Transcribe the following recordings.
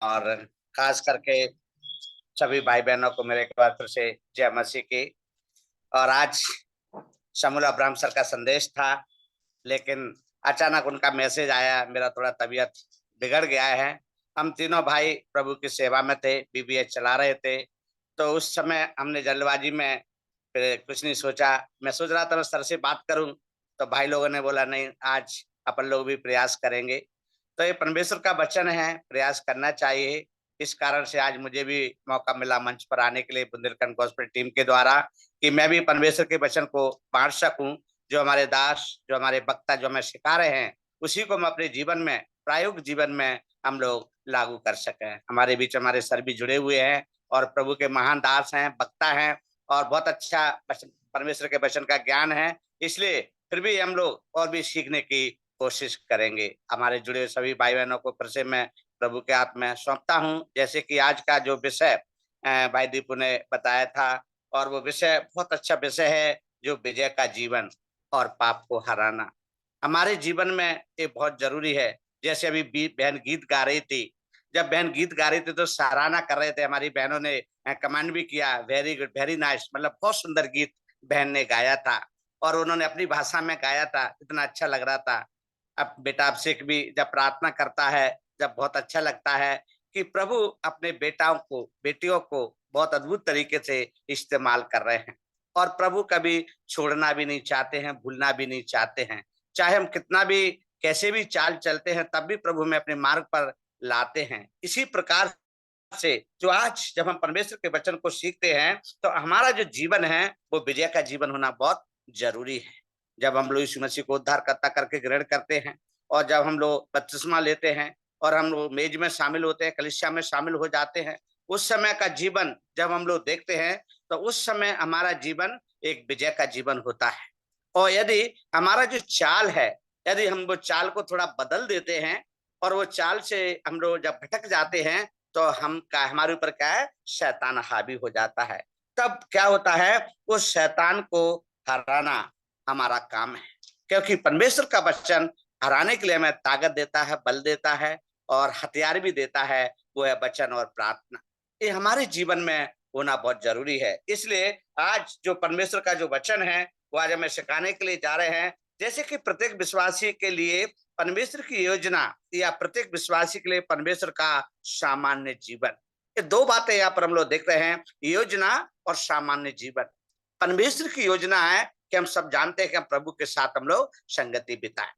और खास करके सभी भाई बहनों को मेरे एक बार फिर से जय मसीह की। और आज शमूल अब्राहम सर का संदेश था, लेकिन अचानक उनका मैसेज आया, मेरा थोड़ा तबीयत बिगड़ गया है। हम तीनों भाई प्रभु की सेवा में थे, बीबीएच चला रहे थे, तो उस समय हमने जल्दबाजी में फिर कुछ नहीं सोचा। मैं सोच रहा था मैं सर से बात करूं, तो भाई लोगों ने बोला नहीं, आज अपन लोग भी प्रयास करेंगे। तो ये परमेश्वर का वचन है, प्रयास करना चाहिए। इस कारण से आज मुझे भी मौका मिला मंच पर आने के लिए बुंदेलखंड गॉस्पेल टीम के द्वारा, कि मैं भी परमेश्वर के वचन को बांट सकूं। जो हमारे दास, जो हमारे वक्ता, जो हमें सिखा रहे हैं, उसी को हम अपने जीवन में, प्रायोगिक जीवन में हम लोग लागू कर सकें। हमारे बीच हमारे सर भी जुड़े हुए हैं और प्रभु के महान दास हैं, वक्ता हैं, और बहुत अच्छा परमेश्वर के वचन का ज्ञान है। इसलिए फिर भी हम लोग और भी सीखने की कोशिश करेंगे। हमारे जुड़े हुए सभी भाई बहनों को फिर से मैं प्रभु के हाथ में सौंपता हूँ। जैसे कि आज का जो विषय भाई दीपू ने बताया था, और वो विषय बहुत अच्छा विषय है, जो विजय का जीवन और पाप को हराना। हमारे जीवन में ये बहुत जरूरी है। जैसे अभी बहन गीत गा रही थी, जब बहन गीत गा रही थी तो सराहना कर रहे थे हमारी बहनों ने, कमेंट भी किया, वेरी गुड, वेरी नाइस, मतलब बहुत सुंदर गीत बहन ने गाया था, और उन्होंने अपनी भाषा में गाया था, इतना अच्छा लग रहा था। अब बेटा अभिषेक भी जब प्रार्थना करता है, जब बहुत अच्छा लगता है कि प्रभु अपने बेटाओं को, बेटियों को बहुत अद्भुत तरीके से इस्तेमाल कर रहे हैं, और प्रभु कभी छोड़ना भी नहीं चाहते हैं, भूलना भी नहीं चाहते हैं। चाहे हम कितना भी, कैसे भी चाल चलते हैं, तब भी प्रभु हमें अपने मार्ग पर लाते हैं। इसी प्रकार से जो आज जब हम परमेश्वर के वचन को सीखते हैं, तो हमारा जो जीवन है वो विजय का जीवन होना बहुत जरूरी है। जब हम लोग यीशु मसीह को उद्धारकर्ता करके ग्रहण करते हैं, और जब हम लोग बपतिस्मा लेते हैं, और हम लोग मेज में शामिल होते हैं, कलीसिया में शामिल हो जाते हैं, उस समय का जीवन जब हम लोग देखते हैं, तो उस समय हमारा जीवन एक विजय का जीवन होता है। और यदि हमारा जो चाल है, यदि हम वो चाल को थोड़ा बदल देते हैं, और वो चाल से हम लोग जब भटक जाते हैं, तो हम का हमारे ऊपर क्या है, शैतान हावी हो जाता है। तब क्या होता है, उस शैतान को हराना हमारा काम है। क्योंकि परमेश्वर का वचन हराने के लिए हमें ताकत देता है, बल देता है, और हथियार भी देता है, वो है वचन और प्रार्थना। ये हमारे जीवन में होना बहुत जरूरी है। इसलिए आज जो परमेश्वर का जो वचन है, वो आज हमें सिखाने के लिए जा रहे हैं। जैसे कि प्रत्येक विश्वासी के लिए परमेश्वर की योजना, या प्रत्येक विश्वासी के लिए परमेश्वर का सामान्य जीवन, ये दो बातें यहाँ पर हम लोग देख रहे हैं, योजना और सामान्य जीवन। परमेश्वर की योजना है कि हम सब जानते हैं कि हम प्रभु के साथ हम लोग संगति बिताएं,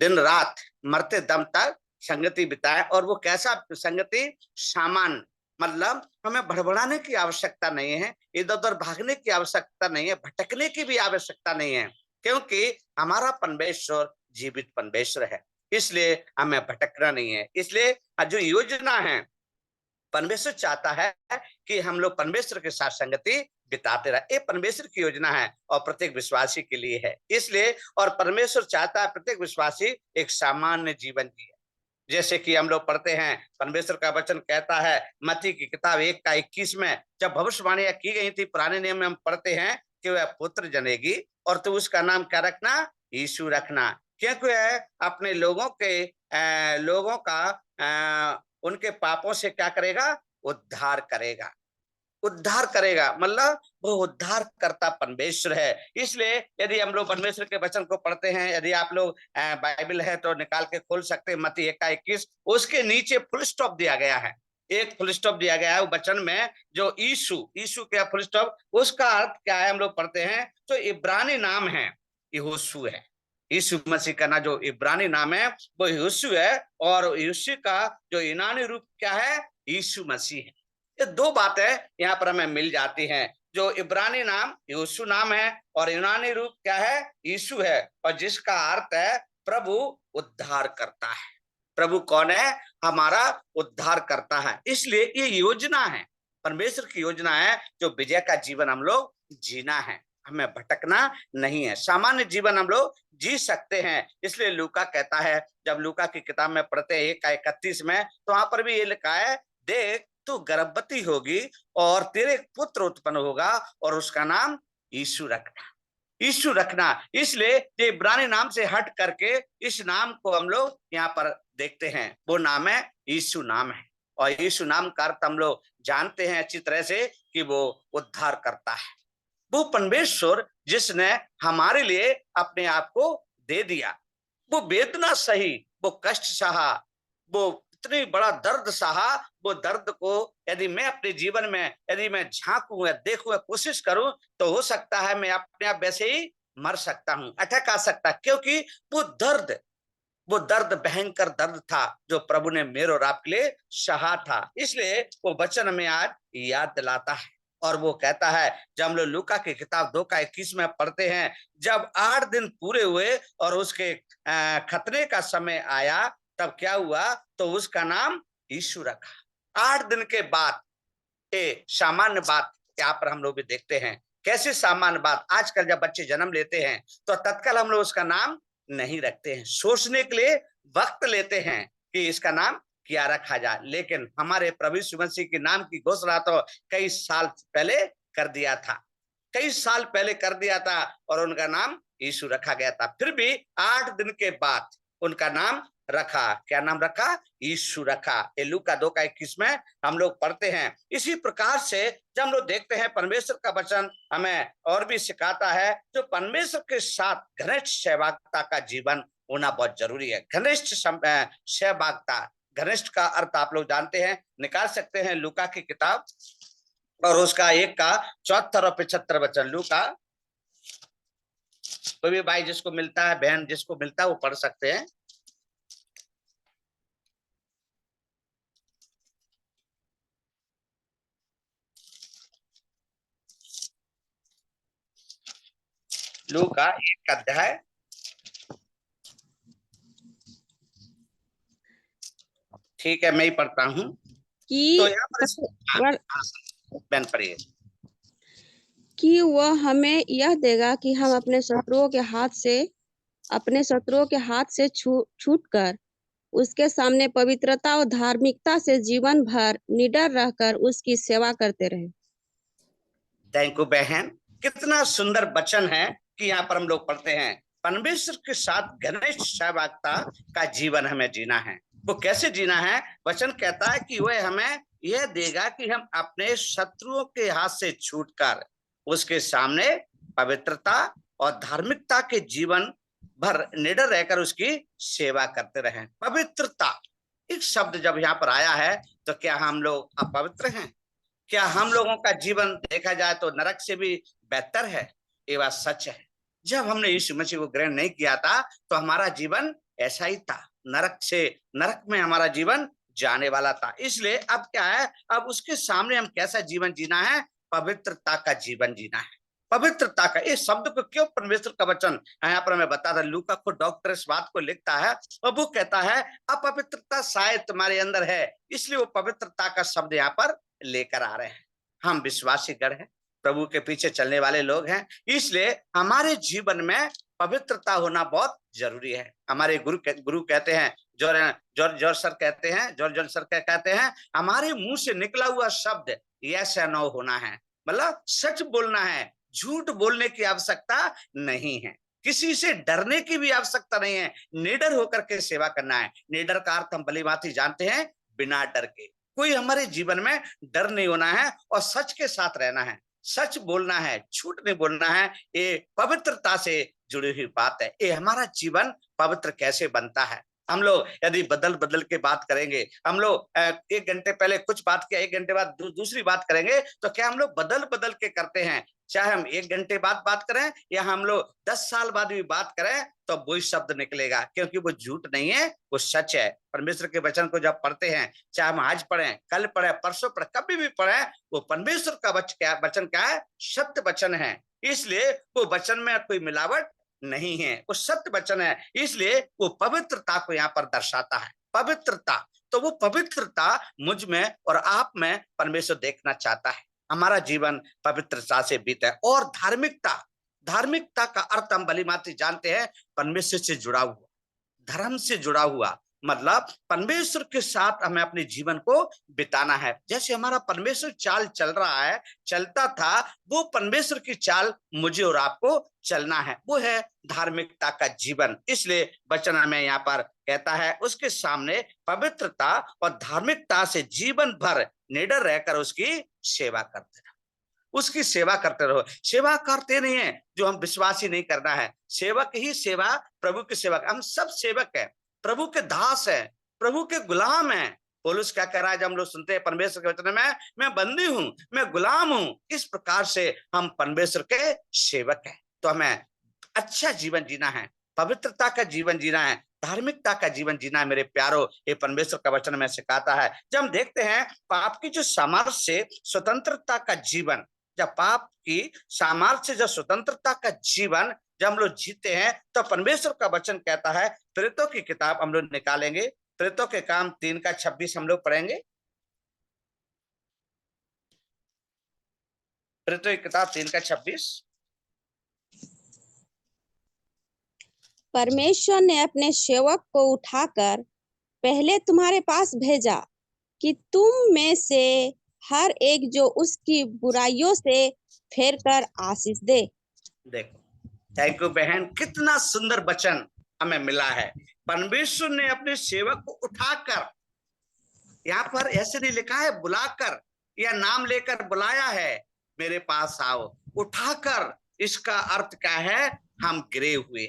दिन रात मरते दम तक संगति बिताएं। और वो कैसा संगति, सामान्य, मतलब हमें भड़बड़ाने की आवश्यकता नहीं है, इधर उधर भागने की आवश्यकता नहीं है, भटकने की भी आवश्यकता नहीं है, क्योंकि हमारा परमेश्वर जीवित परमेश्वर है। इसलिए हमें भटकना नहीं है। इसलिए जो योजना है, परमेश्वर चाहता है कि हम लोग परमेश्वर के साथ संगति बिताते रहे। ये परमेश्वर की योजना है, और प्रत्येक विश्वासी के लिए है। इसलिए, और परमेश्वर चाहता है प्रत्येक विश्वासी एक सामान्य जीवन जिए। जैसे कि हम लोग पढ़ते हैं, परमेश्वर का वचन कहता है मत्ती की किताब 1 का 21 में, जब भविष्यवाणियां की गई थी पुराने नियम में, हम पढ़ते हैं कि वह पुत्र जनेगी, और तो उसका नाम क्या रखना, यीशु रखना। क्योंकि वह अपने लोगों का उनके पापों से क्या करेगा, उद्धार करेगा। उद्धार करेगा मतलब वो उद्धार करता परमेश्वर है। इसलिए यदि हम लोग परमेश्वर के वचन को पढ़ते हैं, यदि आप लोग बाइबल है तो निकाल के खोल सकते हैं, मत्ती 1 का 21, उसके नीचे फुल स्टॉप दिया गया है। एक फुल स्टॉप दिया गया है वचन में, जो यीशु, यीशु क्या फुल स्टॉप, उसका अर्थ क्या है हम लोग पढ़ते हैं, तो इब्रानी नाम है, यहोशू है। यीशु मसीह का ना जो इब्रानी नाम है वो यहोशू है, और यीशु का जो यूनानी रूप क्या है, यीशु मसीह है। ये दो बातें यहाँ पर हमें मिल जाती हैं। जो इब्रानी नाम यीशु नाम है, और यूनानी रूप क्या है, यीशु है, और जिसका अर्थ है प्रभु उद्धार करता है। प्रभु कौन है, हमारा उद्धार करता है। इसलिए ये योजना है, परमेश्वर की योजना है, जो विजय का जीवन हम लोग जीना है, हमें भटकना नहीं है। सामान्य जीवन हम लोग जी सकते हैं। इसलिए लूका कहता है, जब लूका की किताब में पढ़ते हैं 1 का 31 में, तो वहां पर भी ये लिखा है, देख तू गर्भवती होगी और तेरे पुत्र उत्पन्न होगा, और उसका नाम यीशु रखना। यीशु रखना, इसलिए ये इब्रानी नाम से हट करके इस नाम को हम लोग यहाँ पर देखते हैं, वो नाम है यीशु नाम है। और यीशु नाम का अर्थ हम लोग जानते हैं अच्छी तरह से कि वो उद्धार करता है। वो परमेश्वर जिसने हमारे लिए अपने आप को दे दिया, वो वेदना सही, वो कष्ट सहा, वो इतनी बड़ा दर्द सहा, वो दर्द को यदि मैं अपने जीवन में यदि मैं झांकूं या देखूं या कोशिश करूं तो हो सकता है मैं अपने आप वैसे ही मर सकता हूं, अटक आ सकता, क्योंकि वो दर्द भयंकर दर्द था जो प्रभु ने मेरे और आपके लिए सहा था। इसलिए वो वचन में आज याद दिलाता है और वो कहता है, जब हम लोग लूका की किताब 2 का 21 में पढ़ते हैं, जब 8 दिन पूरे हुए और उसके खतने का समय आया, तब क्या हुआ, तो उसका नाम यीशु रखा। 8 दिन के बाद, ये सामान्य बात यहाँ पर हम लोग भी देखते हैं। कैसे सामान्य बात, आजकल जब बच्चे जन्म लेते हैं तो तत्काल हम लोग उसका नाम नहीं रखते हैं, सोचने के लिए वक्त लेते हैं कि इसका नाम क्या रखा जाए। लेकिन हमारे प्रभु यीशु मसीह के नाम की घोषणा तो कई साल पहले कर दिया था, कई साल पहले कर दिया था और उनका नाम यीशु रखा गया था। फिर भी 8 दिन के बाद उनका नाम रखा, क्या नाम रखा, यीशु रखा। ये लूका 2 का 21 में हम लोग पढ़ते हैं। इसी प्रकार से जब हम लोग देखते हैं परमेश्वर का वचन हमें और भी सिखाता है, जो परमेश्वर के साथ घनिष्ठ सहभागिता का जीवन होना बहुत जरूरी है। घनिष्ठ सहभागिता, घनिष्ठ का अर्थ आप लोग जानते हैं, निकाल सकते हैं लूका की किताब और उसका 1 का 74 और 75 वचन। लूका, कोई भी भाई जिसको मिलता है, बहन जिसको मिलता है, वो पढ़ सकते हैं। लूका 1 अध्याय, ठीक है मैं ही पढ़ता हूँ। तो यहाँ पर बहन पढ़िए। कि वह हमें यह देगा कि हम अपने शत्रुओं के हाथ से छूटकर उसके सामने पवित्रता और धार्मिकता से जीवन भर निडर रहकर उसकी सेवा करते रहे। थैंक यू बहन, कितना सुंदर वचन है कि यहाँ पर हम लोग पढ़ते हैं, परमेश्वर के साथ घनिष्ठ सहभागिता का जीवन हमें जीना है। वो कैसे जीना है, वचन कहता है कि वह हमें यह देगा कि हम अपने शत्रुओं के हाथ से छूटकर उसके सामने पवित्रता और धार्मिकता के जीवन भर निडर रहकर उसकी सेवा करते रहें। पवित्रता एक शब्द जब यहाँ पर आया है तो क्या हम लोग अपवित्र हैं? क्या हम लोगों का जीवन देखा जाए तो नरक से भी बेहतर है? ये बात सच है। जब हमने यीशु मसीह को ग्रहण नहीं किया था तो हमारा जीवन ऐसा ही था, नरक में हमारा जीवन जाने वाला था। इसलिए अब क्या है, अब उसके सामने हम कैसा जीवन जीना है, पवित्रता का जीवन जीना है। पवित्रता का इस शब्द को क्यों परमेश्वर का वचन यहाँ पर हमें बता रहा, लूका को डॉक्टर इस बात को लिखता है और वो कहता है अपवित्रता शायद तुम्हारे अंदर है, इसलिए वो पवित्रता का शब्द यहाँ पर लेकर आ रहे हैं। हम विश्वासी गण हैं, प्रभु के पीछे चलने वाले लोग हैं, इसलिए हमारे जीवन में पवित्रता होना बहुत जरूरी है। हमारे गुरु कहते हैं, जॉर्ज सर कहते हैं, हमारे मुंह से निकला हुआ शब्द यस या नो होना है, मतलब सच बोलना है, झूठ बोलने की आवश्यकता नहीं है, किसी से डरने की भी आवश्यकता नहीं है, निडर होकर के सेवा करना है। निडर का अर्थ हम भलीभांति जानते हैं, बिना डर के। कोई हमारे जीवन में डर नहीं होना है और सच के साथ रहना है, सच बोलना है, झूठ नहीं बोलना है। ये पवित्रता से जुड़ी हुई बात है। ये हमारा जीवन पवित्र कैसे बनता है, हम लोग यदि बदल बदल के बात करेंगे, हम लोग 1 घंटे पहले कुछ बात किया, 1 घंटे बाद दूसरी बात करेंगे, तो क्या हम लोग बदल बदल के करते हैं? चाहे हम 1 घंटे बाद बात करें या हम लोग 10 साल बाद भी बात करें तो वही शब्द निकलेगा, क्योंकि वो झूठ नहीं है, वो सच है। परमेश्वर के वचन को जब पढ़ते हैं, चाहे हम आज पढ़ें, कल पढ़ें, परसों पढ़ें, कभी भी पढ़ें, वो परमेश्वर का वचन क्या है, सत्य वचन है। इसलिए वो वचन में कोई मिलावट नहीं है, वो सत्य वचन है, इसलिए वो पवित्रता को यहाँ पर दर्शाता है। पवित्रता, तो वो पवित्रता मुझ में और आप में परमेश्वर देखना चाहता है, हमारा जीवन पवित्रता से बीते। और धार्मिकता का अर्थ हम भली भांति जानते हैं, परमेश्वर से जुड़ा हुआ, धर्म से जुड़ा हुआ, मतलब परमेश्वर के साथ हमें अपने जीवन को बिताना है। जैसे हमारा परमेश्वर चाल चल रहा है, चलता था, वो परमेश्वर की चाल मुझे और आपको चलना है, वो है धार्मिकता का जीवन। इसलिए वचन हमें यहाँ पर कहता है उसके सामने पवित्रता और धार्मिकता से जीवन भर निडर रहकर उसकी सेवा करते रहो। उसकी सेवा करते रहो। सेवा करते नहीं है जो हम विश्वासी नहीं करना है, सेवक ही सेवा, प्रभु के सेवक, हम सब सेवक हैं, प्रभु के दास हैं, प्रभु के गुलाम हैं। पौलुस क्या कह रहा है जब हम लोग सुनते हैं परमेश्वर के वचन में, मैं बंदी हूं, मैं गुलाम हूं, इस प्रकार से हम परमेश्वर के सेवक हैं। तो हमें अच्छा जीवन जीना है, पवित्रता का जीवन जीना है, धार्मिकता का जीवन जीना है। मेरे प्यारो, ये परमेश्वर का वचन में सिखाता है। जब हम देखते हैं पाप की जो सामर्थ्य से स्वतंत्रता का जीवन, जब पाप की सामर्थ्य से जब स्वतंत्रता का जीवन जब हम लोग जीते हैं, तो परमेश्वर का वचन कहता है, प्रेरितों की किताब हम लोग निकालेंगे, प्रेरितों के काम 3:26 हम लोग पढ़ेंगे। प्रेरितों की किताब 3:26। परमेश्वर ने अपने सेवक को उठाकर पहले तुम्हारे पास भेजा कि तुम में से हर एक जो उसकी बुराइयों से फेर कर आशीष दे। देखो, थैंक यू बहन, कितना सुंदर वचन हमें मिला है। परमेश्वर ने अपने सेवक को उठाकर, यहाँ पर ऐसे नहीं लिखा है बुलाकर या नाम लेकर बुलाया है, मेरे पास आओ, उठाकर, इसका अर्थ क्या है, हम गिरे हुए,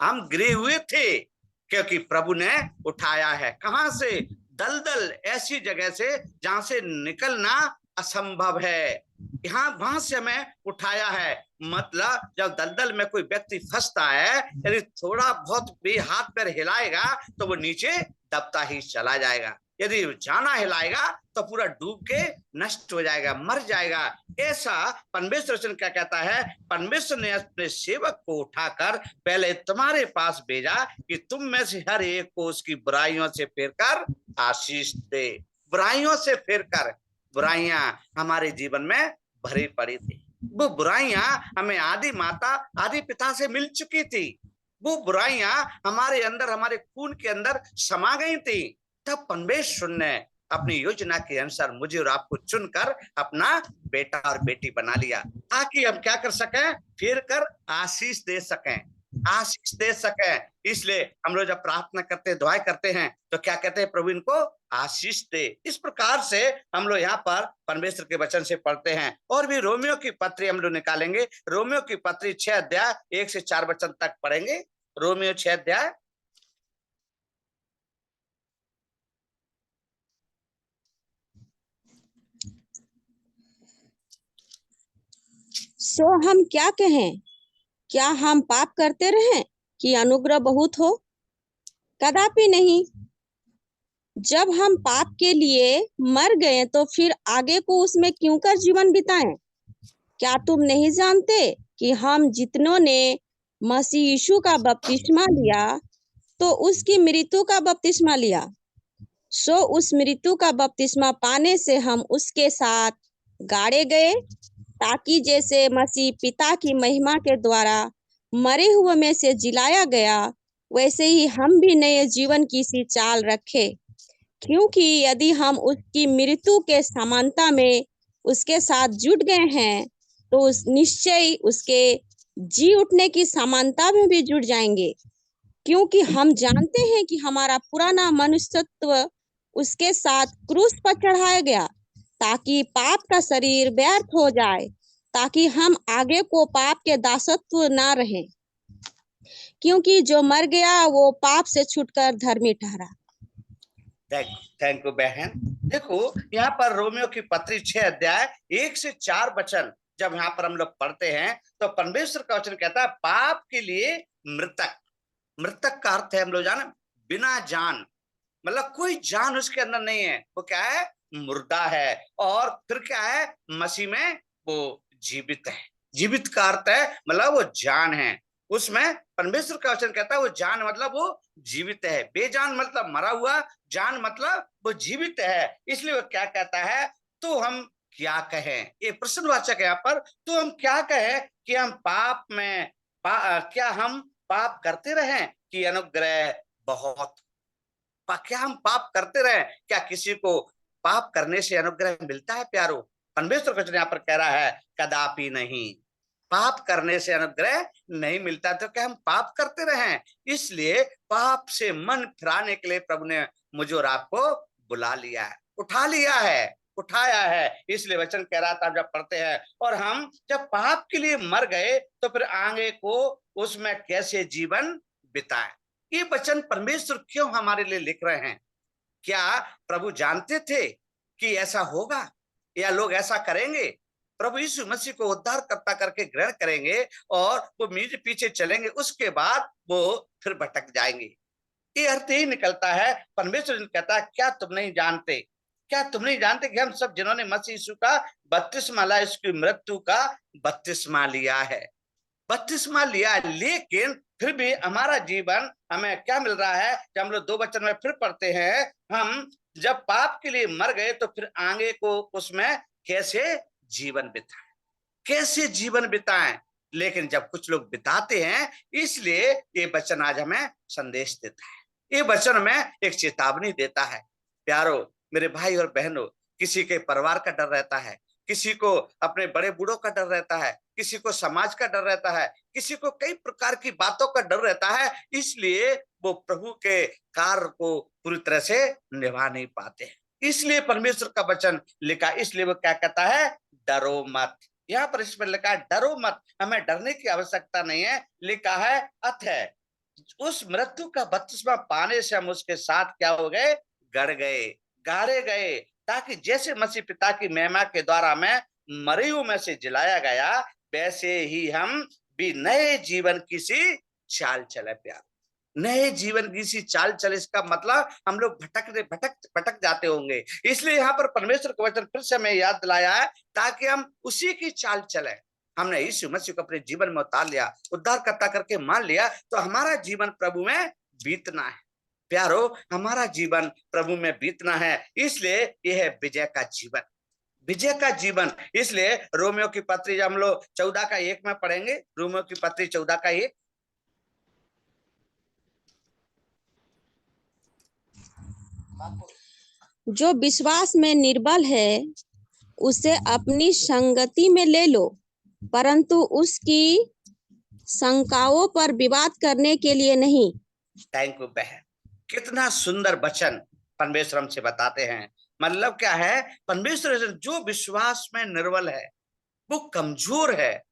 हम गिरे हुए थे क्योंकि प्रभु ने उठाया है। कहां से? दलदल, ऐसी जगह से जहां से निकलना असंभव है, यहाँ वहां से हमें उठाया है। मतलब जब दलदल में कोई व्यक्ति फंसता है, यदि थोड़ा बहुत भी हाथ पैर हिलाएगा तो वो नीचे दबता ही चला जाएगा, यदि जाना हिलाएगा तो पूरा डूब के नष्ट हो जाएगा, मर जाएगा। ऐसा परमेश्वर वचन क्या कहता है, परमेश्वर ने अपने सेवक को उठाकर पहले तुम्हारे पास भेजा कि तुम में से हर एक को उसकी बुराइयों से फेर कर आशीष दे। बुराइयों से फेर कर, बुराइयां हमारे जीवन में भरी पड़ी थी, वो बुराइयां हमें आदि माता आदि पिता से मिल चुकी थी, वो बुराइयां हमारे अंदर, हमारे खून के अंदर समा गई थी। तब परमेश्वर ने अपनी योजना के अनुसार मुझे और आपको चुनकर अपना बेटा और बेटी बना लिया, ताकि हम क्या कर सकें, फिर कर आशीष दे सकें, आशीष दे सकें। इसलिए हम लोग जब प्रार्थना करते हैं, दुआएं करते हैं, तो क्या कहते हैं, प्रभु इनको आशीष दे। इस प्रकार से हम लोग यहाँ पर परमेश्वर के वचन से पढ़ते हैं। और भी रोमियो की पत्री हम लोग निकालेंगे, रोमियो की पत्री 6 अध्याय 1 से 4 वचन तक पढ़ेंगे। रोमियो 6 अध्याय। सो हम क्या कहें? क्या हम पाप करते रहें कि अनुग्रह बहुत हो? कदापि नहीं। जब हम पाप के लिए मर गए तो फिर आगे को उसमें क्यों कर जीवन बिताएं? क्या तुम नहीं जानते कि हम जितनों ने मसीह यीशु का बपतिस्मा लिया तो उसकी मृत्यु का बपतिस्मा लिया, सो उस मृत्यु का बपतिस्मा पाने से हम उसके साथ गाड़े गए, ताकि जैसे मसीह पिता की महिमा के द्वारा मरे हुए में से जिलाया गया, वैसे ही हम भी नए जीवन की सी चाल रखें। क्योंकि यदि हम उसकी मृत्यु के समानता में उसके साथ जुट गए हैं, तो उस निश्चय उसके जी उठने की समानता में भी जुट जाएंगे। क्योंकि हम जानते हैं कि हमारा पुराना मनुष्यत्व उसके साथ क्रूस पर चढ़ाया गया, ताकि पाप का शरीर व्यर्थ हो जाए, ताकि हम आगे को पाप के दासत्व ना रहें। क्योंकि जो मर गया वो पाप से छूटकर धर्मी ठहरा। थैंक यू बहन। देखो, यहाँ पर रोमियो की पत्री 6 अध्याय 1 से 4 वचन जब यहाँ पर हम लोग पढ़ते हैं, तो परमेश्वर का वचन कहता है पाप के लिए मृतक। मृतक का अर्थ है, हम लोग जाने, बिना जान, मतलब कोई जान उसके अंदर नहीं है, वो क्या है, मुर्दा है। और फिर क्या है, मसीह में वो जीवित है। जीवित का अर्थ है मतलब वो जान है, उसमें परमेश्वर का वचन कहता है वो जान मतलब वो जीवित है। बेजान मतलब मरा हुआ, जान मतलब वो जीवित है। इसलिए वो क्या कहता है, तो हम क्या कहें, ये प्रश्नवाचक है यहाँ पर, तो हम क्या कहें कि हम पाप में क्या हम पाप करते रहें कि अनुग्रह बहुत। क्या हम पाप करते रहे? क्या किसी को पाप करने से अनुग्रह मिलता है प्यारो? परमेश्वर का वचन यहाँ पर कह रहा है कदापि नहीं, पाप करने से अनुग्रह नहीं मिलता। तो क्या हम पाप करते रहे? इसलिए पाप से मन फिराने के लिए प्रभु ने मुझे और आपको बुला लिया है, उठा लिया है, उठाया है। इसलिए वचन कह रहा था जब पढ़ते हैं, और हम जब पाप के लिए मर गए तो फिर आगे को उसमें कैसे जीवन बिताएं। ये वचन परमेश्वर क्यों हमारे लिए लिख रहे हैं? क्या प्रभु जानते थे कि ऐसा होगा या लोग ऐसा करेंगे? प्रभु यीशु मसीह को उद्धारकर्ता करके ग्रहण करेंगे और वो मेरे पीछे चलेंगे, उसके बाद वो फिर भटक जाएंगे। ये अर्थ ही निकलता है। परमेश्वर कहता है क्या तुम नहीं जानते, क्या तुम नहीं जानते कि हम सब जिन्होंने मसीह यीशु का बपतिस्मा लिया, इसकी मृत्यु का बपतिस्मा लिया है, बपतिस्मा लिया है, लेकिन फिर भी हमारा जीवन हमें क्या मिल रहा है? जब हम लोग 2 वचन में फिर पढ़ते हैं, हम जब पाप के लिए मर गए तो फिर आगे को उसमें कैसे जीवन बिताएं, कैसे जीवन बिताएं। लेकिन जब कुछ लोग बिताते हैं, इसलिए ये वचन आज हमें संदेश देता है, ये वचन में एक चेतावनी देता है। प्यारो मेरे भाई और बहनों, किसी के परिवार का डर रहता है, किसी को अपने बड़े बूढ़ों का डर रहता है, किसी को समाज का डर रहता है, किसी को कई प्रकार की बातों का डर रहता है, इसलिए वो प्रभु के कार्य को पूरी तरह से निभा नहीं पाते। इसलिए परमेश्वर का वचन लिखा, इसलिए वो क्या कहता है? डरो मत। यहाँ पर इसमें लिखा है डरो मत, हमें डरने की आवश्यकता नहीं है। लिखा है अतः उस मृत्यु का बपतिस्मा पाने से हम उसके साथ क्या हो गए? गड़ गए, गाड़े गए, ताकि जैसे मसीह पिता की महिमा के द्वारा में मरे हुओं में से जिलाया गया, वैसे ही हम भी नए जीवन की सी चाल चले। प्यार, नए जीवन की सी चाल चले, इसका मतलब हम लोग भटक जाते होंगे। इसलिए यहाँ पर परमेश्वर का वचन फिर से हमें याद दिलाया है, ताकि हम उसी की चाल चले। हमने यीशु मसीह को अपने जीवन में उतार लिया, उद्धारकर्ता करके मान लिया, तो हमारा जीवन प्रभु में बीतना है। प्यारो, हमारा जीवन प्रभु में बीतना है, इसलिए यह है विजय का जीवन, विजय का जीवन। इसलिए रोमियो की पत्री हम लोग 14:1 में पढ़ेंगे। रोमियो की पत्री 14:1। जो विश्वास में निर्बल है उसे अपनी संगति में ले लो, परंतु उसकी शंकाओं पर विवाद करने के लिए नहीं। थैंक यू बहन, कितना सुंदर वचन परमेश्वर हमसे बताते हैं। मतलब क्या है? परमेश्वर जो विश्वास में निर्बल है, वो कमजोर है,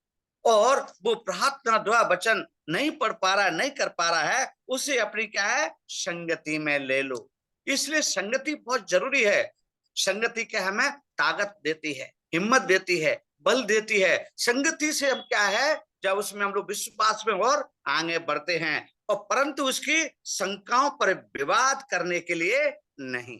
और वो प्रार्थना दुआ वचन नहीं पढ़ पा रहा है, नहीं कर पा रहा है, उसे अपनी क्या है? संगति में ले लो। इसलिए संगति बहुत जरूरी है। संगति क्या हमें ताकत देती है, हिम्मत देती है, बल देती है। संगति से हम क्या है? जब उसमें हम लोग विश्वास में और आगे बढ़ते हैं, और परंतु उसकी शंकाओं पर विवाद करने के लिए नहीं।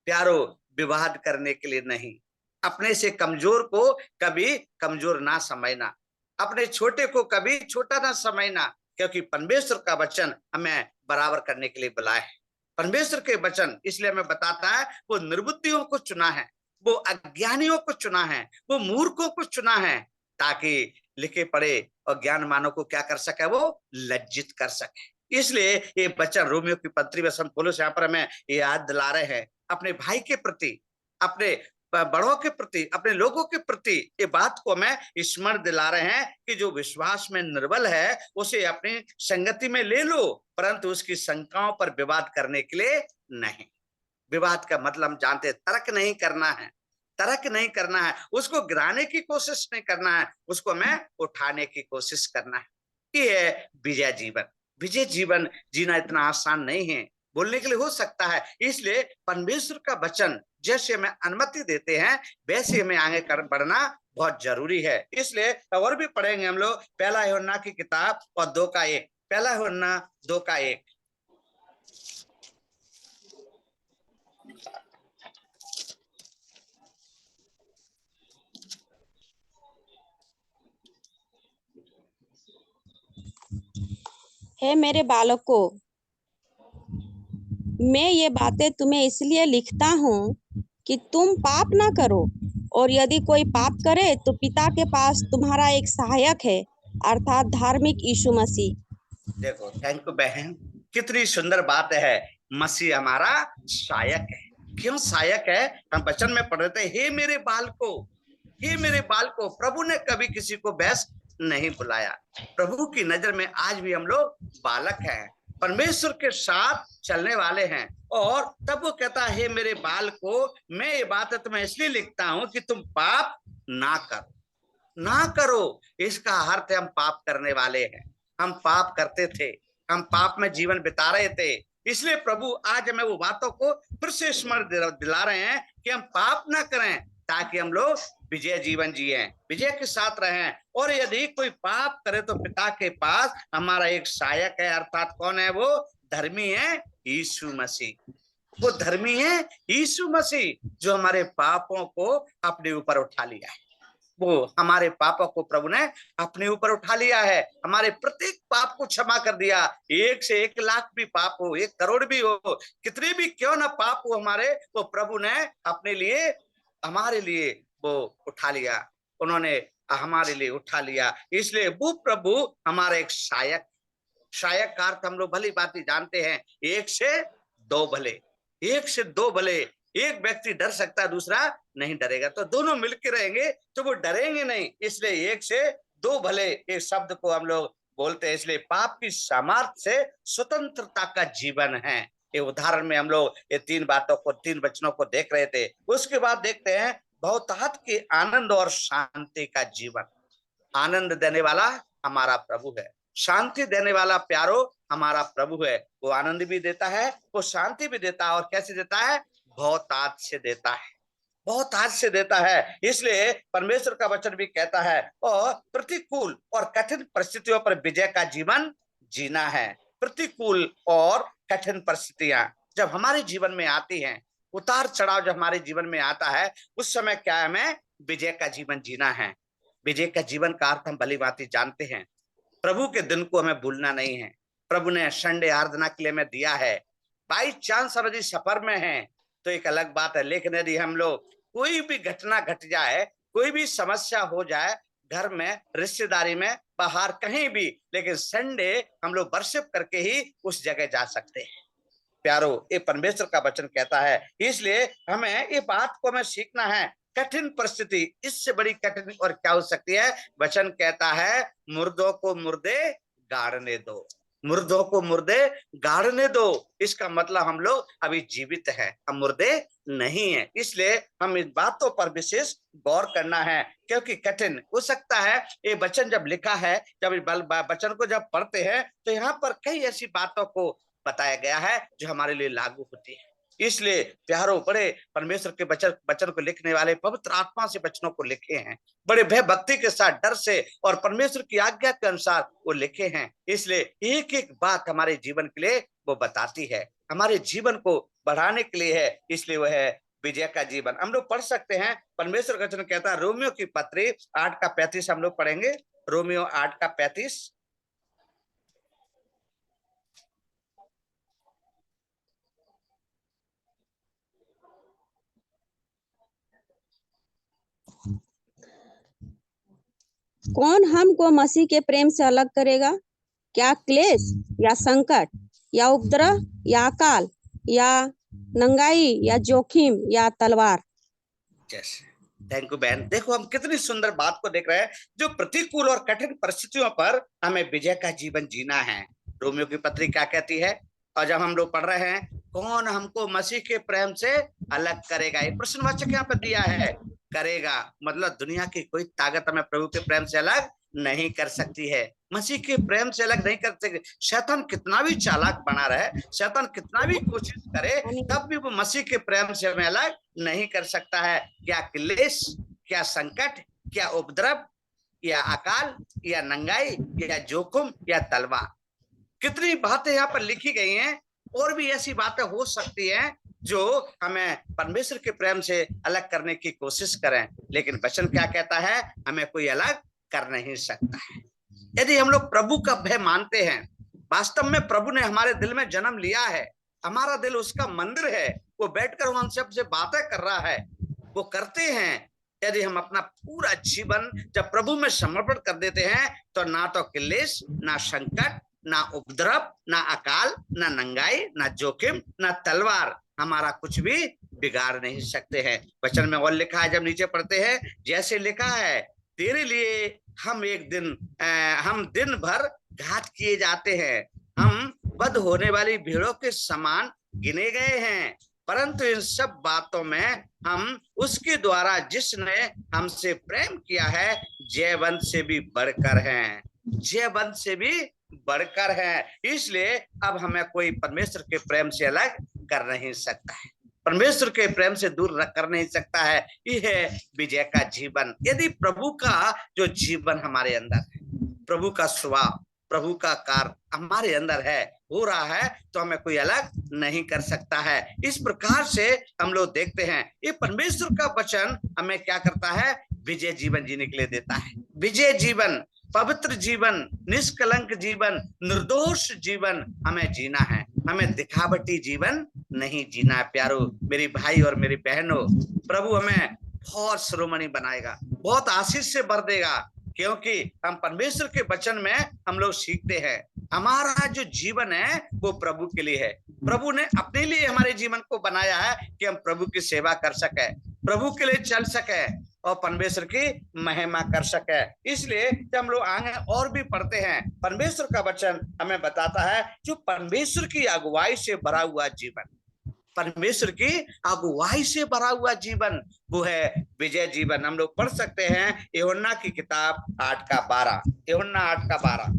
प्यारो, विवाद करने के लिए नहीं। अपने से कमजोर को कभी कमजोर ना समझना, अपने छोटे को कभी छोटा ना समझना, क्योंकि परमेश्वर का वचन हमें बराबर करने के लिए बुलाया है। परमेश्वर के वचन इसलिए हमें बताता है, वो निर्बुद्धियों को चुना है, वो अज्ञानियों को चुना है, वो मूर्खों को चुना है, ताकि लिखे पढ़े और ज्ञान मानव को क्या कर सके? वो लज्जित कर सके। इसलिए ये वचन रोमियो की पत्री में संत पौलुस यहाँ पर हमें याद दिला रहे हैं, अपने भाई के प्रति, अपने बड़ों के प्रति, अपने लोगों के प्रति ये बात को हमें स्मरण दिला रहे हैं कि जो विश्वास में निर्बल है उसे अपनी संगति में ले लो, परंतु उसकी शंकाओं पर विवाद करने के लिए नहीं। विवाद का मतलब हम जानते हैं, तर्क नहीं करना है, तर्क नहीं करना है, उसको गिराने की कोशिश नहीं करना है, उसको हमें उठाने की कोशिश करना है। ये है विजय जीवन। विजय जीवन जीना इतना आसान नहीं है, बोलने के लिए हो सकता है। इसलिए परमेश्वर का वचन जैसे हमें अनुमति देते हैं, वैसे हमें आगे बढ़ना बहुत जरूरी है। इसलिए और भी पढ़ेंगे हम लोग 1 यूहन्ना की किताब और 2:1। 1 यूहन्ना 2:1। हे मेरे बालकों, मैं ये बातें तुम्हें इसलिए लिखता हूँ कि तुम पाप ना करो, और यदि कोई पाप करे तो पिता के पास तुम्हारा एक सहायक है, अर्थात धार्मिक यीशु मसीह। देखो, थैंक यू बहन, कितनी सुंदर बात है मसीह हमारा सहायक है। क्यों सहायक है? हम वचन में पढ़ रहे थे, हे मेरे बालको, हे मेरे बालको। प्रभु ने कभी किसी को बैस नहीं बुलाया। प्रभु की नजर में आज भी हम लोग बालक हैं, परमेश्वर के साथ चलने वाले हैं। और तब वो कहता है, हे मेरे बालको, मैं ये बात तुम्हें इसलिए लिखता हूं कि तुम पाप ना करो। इसका अर्थ है हम पाप करने वाले हैं। हम पाप करते थे, हम पाप में जीवन बिता रहे थे। इसलिए प्रभु आज हमें वो बातों को फिर से स्मरण दिला रहे हैं कि हम पाप ना करें, ताकि हम लोग विजय जीवन जिए, विजय के साथ रहें। और यदि कोई पाप करे तो पिता के पास हमारा एक सहायक है, अर्थात कौन है? वो धर्मी है, यीशु मसीह। वो धर्मी है यीशु मसीह, जो हमारे पापों को अपने ऊपर उठा लिया है। वो हमारे पापों को प्रभु ने अपने ऊपर उठा लिया है, हमारे प्रत्येक पाप को क्षमा कर दिया। 1 से 1 लाख भी पाप हो, 1 करोड़ भी हो, कितने भी क्यों ना पाप हो हमारे, वो प्रभु ने अपने लिए, हमारे लिए वो उठा लिया। उन्होंने हमारे लिए उठा लिया। इसलिए वो प्रभु हमारा एक सहायक का अर्थ हम लोग भली बात जानते हैं, 1 से 2 भले। 1 से 2 भले। एक व्यक्ति डर सकता है, दूसरा नहीं डरेगा, तो दोनों मिलकर रहेंगे तो वो डरेंगे नहीं। इसलिए 1 से 2 भले इस शब्द को हम लोग बोलते हैं। इसलिए पाप की सामर्थ्य से स्वतंत्रता का जीवन है। ये उदाहरण में हम लोग ये 3 बातों को, 3 वचनों को देख रहे थे। उसके बाद देखते हैं बहुतायत के आनंद और शांति का जीवन। आनंद देने वाला हमारा प्रभु है, शांति देने वाला प्यारो हमारा प्रभु है। वो आनंद भी देता है, वो शांति भी देता है। और कैसे देता है? बहुतायत से देता है, बहुतायत से देता है। इसलिए परमेश्वर का वचन भी कहता है, और प्रतिकूल और कठिन परिस्थितियों पर विजय का जीवन जीना है। प्रतिकूल और कठिन परिस्थितियां जब हमारे जीवन में आती हैं, उतार चढ़ाव जब हमारे जीवन में आता है, उस समय क्या है? हमें विजय का जीवन जीना है। विजय का जीवन का अर्थ हम भली भांति जानते हैं। प्रभु के दिन को हमें भूलना नहीं है। प्रभु ने संडे आराधना के लिए हमें दिया है। बाई चांस हम यदि सफर में हैं तो एक अलग बात है, लेकिन यदि हम लोग कोई भी घटना घट जाए, कोई भी समस्या हो जाए, घर में, रिश्तेदारी में, बाहर कहीं भी, लेकिन संडे हम लोग वर्शिप करके ही उस जगह जा सकते हैं। प्यारो, ये परमेश्वर का वचन कहता है। इसलिए हमें ये बात को हमें सीखना है। कठिन परिस्थिति, इससे बड़ी कठिन और क्या हो सकती है? वचन कहता है, मुर्दों को मुर्दे गाड़ने दो, मुर्दों को मुर्दे गाड़ने दो। इसका मतलब हम लोग अभी जीवित हैं, हम मुर्दे नहीं हैं। इसलिए हम इस बातों पर विशेष गौर करना है, क्योंकि कठिन हो सकता है। ये वचन जब लिखा है, जब वचन को जब पढ़ते हैं, तो यहाँ पर कई ऐसी बातों को बताया गया है जो हमारे लिए लागू होती है। इसलिए प्यारो, बड़े परमेश्वर के वचन को लिखने वाले पवित्र आत्मा से वचनों को लिखे हैं, बड़े भय भक्ति के साथ, डर से और परमेश्वर की आज्ञा के अनुसार वो लिखे हैं। इसलिए एक एक बात हमारे जीवन के लिए वो बताती है, हमारे जीवन को बढ़ाने के लिए है। इसलिए वह है विजय का जीवन। हम लोग पढ़ सकते हैं, परमेश्वर का वचन कहता है, रोमियो की पत्री 8 का 35 हम लोग पढ़ेंगे। रोमियो 8 का 35। कौन हमको मसीह के प्रेम से अलग करेगा? क्या क्लेश या संकट या उपद्रव या अकाल या नंगाई या जोखिम या तलवार? थैंक यू बहन। देखो, हम कितनी सुंदर बात को देख रहे हैं, जो प्रतिकूल और कठिन परिस्थितियों पर हमें विजय का जीवन जीना है। रोमियो की पत्री क्या कहती है? और जब हम लोग पढ़ रहे हैं, कौन हमको मसीह के प्रेम से अलग करेगा, ये प्रश्नवाचक यहाँ पर दिया है। करेगा मतलब दुनिया की कोई ताकत हमें प्रभु के प्रेम से अलग नहीं कर सकती है, मसीह के प्रेम से अलग नहीं कर सकती। शैतान कितना भी चालाक बना रहे, शैतान कितना भी कोशिश करे, तब भी वो मसीह के प्रेम से हमें अलग नहीं कर सकता है। क्या क्लेश, क्या संकट, क्या उपद्रव या अकाल या नंगाई या जोखिम या तलवार, कितनी बातें यहाँ पर लिखी गई हैं। और भी ऐसी बातें हो सकती हैं जो हमें परमेश्वर के प्रेम से अलग करने की कोशिश करें, लेकिन वचन क्या कहता है? हमें कोई अलग कर नहीं सकता है। यदि हम लोग प्रभु का भय मानते हैं, वास्तव में प्रभु ने हमारे दिल में जन्म लिया है, हमारा दिल उसका मंदिर है, वो बैठकर हम सबसे बातें कर रहा है, वो करते हैं। यदि हम अपना पूरा जीवन जब प्रभु में समर्पण कर देते हैं, तो ना तो क्लेश, ना संकट, ना उपद्रव, ना अकाल, ना नंगाई, ना जोखिम, ना तलवार हमारा कुछ भी बिगाड़ नहीं सकते हैं। वचन में और लिखा है, जब नीचे पढ़ते हैं, जैसे लिखा है, तेरे लिए हम दिन भर घात किए जाते हैं, हम वध होने वाली भेड़ों के समान गिने गए हैं, परंतु इन सब बातों में हम उसके द्वारा जिसने हमसे प्रेम किया है जयवंत से भी बढ़कर हैं, जयवंत से भी बढ़कर हैं। इसलिए अब हमें कोई परमेश्वर के प्रेम से अलग कर नहीं सकता है, परमेश्वर के प्रेम से दूर कर नहीं सकता है। यह है विजय का जीवन। यदि प्रभु का जो जीवन हमारे अंदर है, प्रभु का स्वभाव, प्रभु का कार्य हमारे अंदर है, हो रहा है, तो हमें कोई अलग नहीं कर सकता है। इस प्रकार से हम लोग देखते हैं, ये परमेश्वर का वचन हमें क्या करता है, विजय जीवन जीने के लिए देता है। विजय जीवन, पवित्र जीवन, निष्कलंक जीवन, निर्दोष जीवन हमें जीना है। हमें दिखावटी जीवन नहीं जीना है। प्यारो मेरी भाई और मेरी बहनों, प्रभु हमें बहुत श्रोमणी बनाएगा, बहुत आशीष से भर देगा, क्योंकि हम परमेश्वर के वचन में हम लोग सीखते हैं। हमारा जो जीवन है वो प्रभु के लिए है। प्रभु ने अपने लिए हमारे जीवन को बनाया है कि हम प्रभु की सेवा कर सके, प्रभु के लिए चल सके और परमेश्वर की महिमा कर सके। इसलिए जब हम लोग आगे और भी पढ़ते हैं, परमेश्वर का वचन हमें बताता है, जो परमेश्वर की अगुवाई से भरा हुआ जीवन, परमेश्वर की अगुवाई से भरा हुआ जीवन, वो है विजय जीवन। हम लोग पढ़ सकते हैं यूहन्ना की किताब 8:12, यूहन्ना 8:12।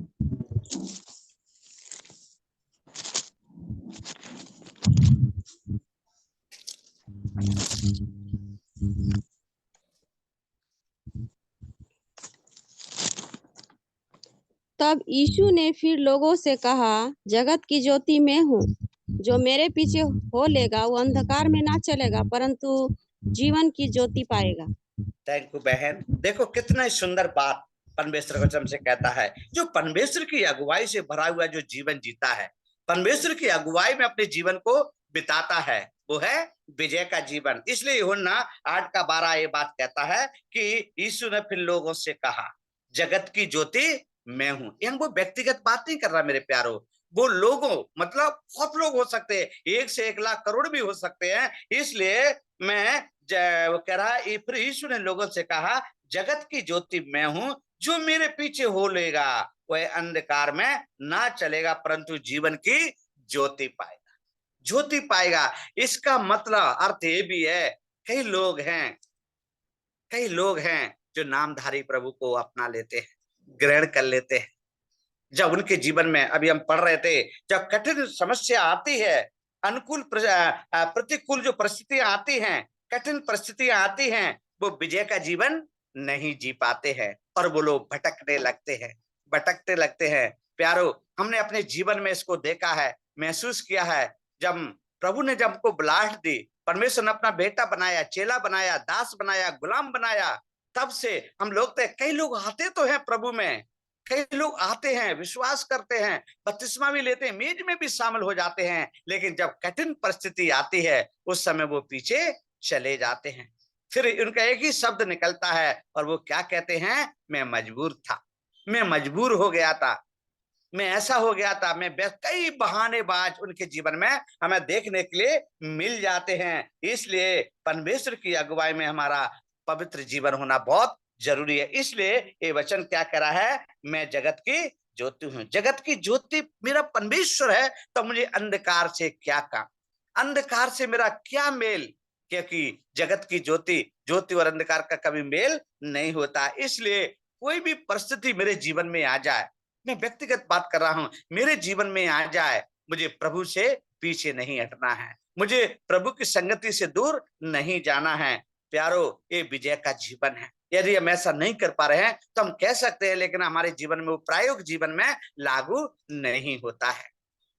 तब यीशु ने फिर लोगों से कहा, जगत की ज्योति मैं हूँ, जो मेरे पीछे हो लेगा वो अंधकार में ना चलेगा परंतु जीवन की ज्योति पाएगा। थैंक यू बहन। देखो कितना सुंदर बात परमेश्वर वचन से कहता है, जो परमेश्वर की अगुवाई से भरा हुआ जो जीवन जीता है, परमेश्वर की अगुवाई में अपने जीवन को बिताता है, वो है विजय का जीवन। इसलिए यूहन्ना 8:12 ये बात कहता है कि यीशु ने फिर लोगों से कहा, जगत की ज्योति मैं हूं। यहाँ वो व्यक्तिगत बात नहीं कर रहा मेरे प्यारो, वो लोगों, मतलब बहुत लोग हो सकते हैं, 1 से 1 लाख करोड़ भी हो सकते हैं। इसलिए वो कह रहा है, फिर यीशु ने लोगों से कहा, जगत की ज्योति मैं हूं, जो मेरे पीछे हो लेगा वह अंधकार में ना चलेगा परंतु जीवन की ज्योति पाएगा, ज्योति पाएगा। इसका मतलब अर्थ ये भी है, कई लोग हैं जो नामधारी प्रभु को अपना लेते हैं, ग्रहण कर लेते हैं। जब उनके जीवन में, अभी हम पढ़ रहे थे, जब कठिन समस्या आती है, अनुकूल प्रतिकूल जो परिस्थितियां आती हैं, कठिन परिस्थितियां आती हैं, वो विजय का जीवन नहीं जी पाते हैं और वो लोग भटकते लगते हैं। प्यारो, हमने अपने जीवन में इसको देखा है, महसूस किया है। जब प्रभु ने जब हमको बुलाहट दी, परमेश्वर ने अपना बेटा बनाया, चेला बनाया, दास बनाया, गुलाम बनाया, तब से हम लोग कई लोग आते तो हैं प्रभु में, कई लोग आते हैं, विश्वास करते हैं, बपतिस्मा भी लेते हैं, मेज में भी शामिल हो जाते हैं, लेकिन जब कठिन परिस्थिति आती है उस समय वो पीछे चले जाते हैं। फिर उनका एक ही शब्द निकलता है और वो क्या कहते हैं, मैं मजबूर था, मैं मजबूर हो गया था, मैं ऐसा हो गया था, मैं कई बहानेबाज उनके जीवन में हमें देखने के लिए मिल जाते हैं। इसलिए परमेश्वर की अगुवाई में हमारा पवित्र जीवन होना बहुत जरूरी है। इसलिए ये वचन क्या कह रहा है, मैं जगत की ज्योति हूं। जगत की ज्योति मेरा परमेश्वर है, तो मुझे अंधकार से क्या काम, अंधकार से मेरा क्या मेल, क्योंकि जगत की ज्योति और अंधकार का कभी मेल नहीं होता। इसलिए कोई भी परिस्थिति मेरे जीवन में आ जाए, मैं व्यक्तिगत बात कर रहा हूं, मेरे जीवन में आ जाए, मुझे प्रभु से पीछे नहीं हटना है, मुझे प्रभु की संगति से दूर नहीं जाना है। प्यारो, ये विजय का जीवन है। यदि हम ऐसा नहीं कर पा रहे हैं तो हम कह सकते हैं, लेकिन हमारे जीवन में वो प्रायोगिक जीवन में लागू नहीं होता है।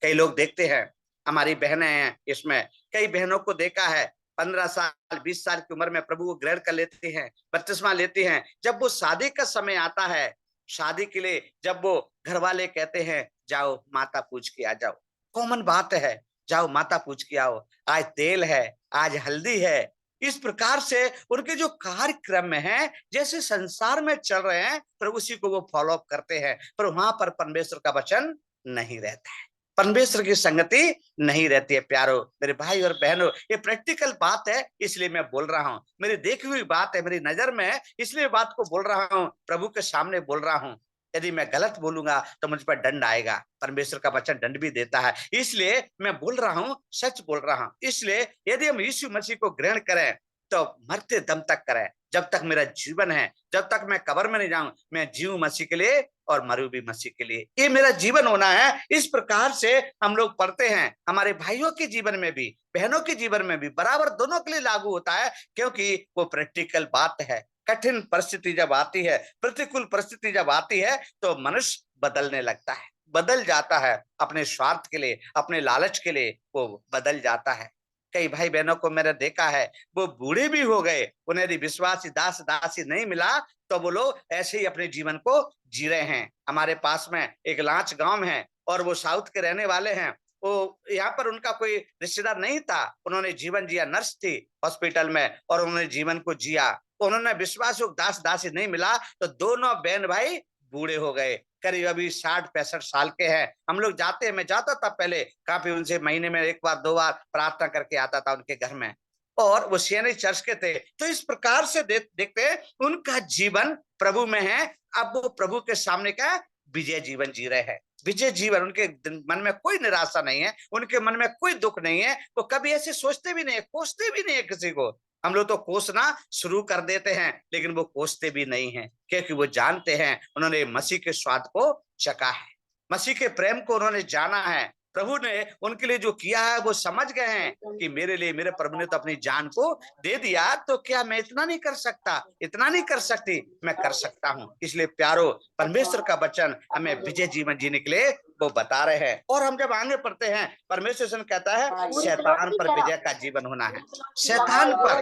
कई लोग देखते हैं, हमारी बहनें हैं, इसमें कई बहनों को देखा है, 15 साल 20 साल की उम्र में प्रभु को ग्रहण कर लेते हैं, बपतिस्मा लेते हैं। जब वो शादी का समय आता है, शादी के लिए जब वो घर वाले कहते हैं, जाओ माता पूज के आ जाओ, कॉमन बात है, जाओ माता पूज के आओ, आज तेल है, आज हल्दी है। इस प्रकार से उनके जो कार्यक्रम में है, जैसे संसार में चल रहे हैं, पर उसी को वो फॉलो अप करते हैं। पर वहां पर परमेश्वर का वचन नहीं रहता है, परमेश्वर की संगति नहीं रहती है। प्यारो मेरे भाई और बहनों, ये प्रैक्टिकल बात है, इसलिए मैं बोल रहा हूँ, मेरी देखी हुई बात है, मेरी नजर में है, इसलिए बात को बोल रहा हूँ, प्रभु के सामने बोल रहा हूँ। यदि मैं गलत बोलूंगा तो मुझ पर दंड आएगा, परमेश्वर का वचन दंड भी देता है, इसलिए मैं बोल रहा हूँ, सच बोल रहा हूँ। इसलिए यदि हम यीशु मसीह को ग्रहण करें तो मरते दम तक करें, जब तक मेरा जीवन है, जब तक मैं कब्र में नहीं जाऊं, मैं जीऊं मसीह के लिए और मरूं भी मसीह के लिए, ये मेरा जीवन होना है। इस प्रकार से हम लोग पढ़ते हैं, हमारे भाइयों के जीवन में भी, बहनों के जीवन में भी बराबर दोनों के लिए लागू होता है, क्योंकि वो प्रैक्टिकल बात है। कठिन परिस्थिति जब आती है, प्रतिकूल परिस्थिति जब आती है, तो मनुष्य बदलने लगता है, बदल जाता है, अपने स्वार्थ के लिए, अपने लालच के लिए वो बदल जाता है। कई भाई बहनों को मैंने देखा है, वो बूढ़े भी हो गए, उन्हें यदि विश्वासी दास दासी नहीं मिला तो वो लोग ऐसे ही अपने जीवन को जी रहे हैं। हमारे पास में एक लांच गांव है और वो साउथ के रहने वाले हैं। वो यहाँ पर उनका कोई रिश्तेदार नहीं था, उन्होंने जीवन जिया, नर्स थी हॉस्पिटल में और उन्होंने जीवन को जिया। उन्होंने विश्वासी दास दासी नहीं मिला तो दोनों बहन भाई बूढ़े हो गए, करीब अभी 60-65 साल के हैं। हम लोग जाते हैं, मैं जाता था पहले, काफी उनसे महीने में 1 बार 2 बार प्रार्थना करके आता था उनके घर में, और वो सीएनए चर्च के थे। तो इस प्रकार से देखते हैं उनका जीवन प्रभु में है। अब वो प्रभु के सामने का विजय जीवन जी रहे हैं, विजय जीवन। उनके मन में कोई निराशा नहीं है, उनके मन में कोई दुख नहीं है, वो कभी ऐसे सोचते भी नहीं है, कोसते भी नहीं है किसी को। हम लोग तो कोसना शुरू कर देते हैं, लेकिन वो कोसते भी नहीं है, क्योंकि वो जानते हैं उन्होंने मसीह के स्वाद को चखा है, मसीह के प्रेम को उन्होंने जाना है। प्रभु ने उनके लिए जो किया है वो समझ गए हैं कि मेरे लिए मेरे प्रभु ने तो अपनी जान को दे दिया, तो क्या मैं इतना नहीं कर सकता, इतना नहीं कर सकती, मैं कर सकता हूं। इसलिए प्यारो, परमेश्वर का वचन हमें विजय जीवन जीने के लिए वो बता रहे हैं। और हम जब आगे पढ़ते हैं, परमेश्वर कहता है शैतान पर विजय का जीवन होना है। शैतान पर,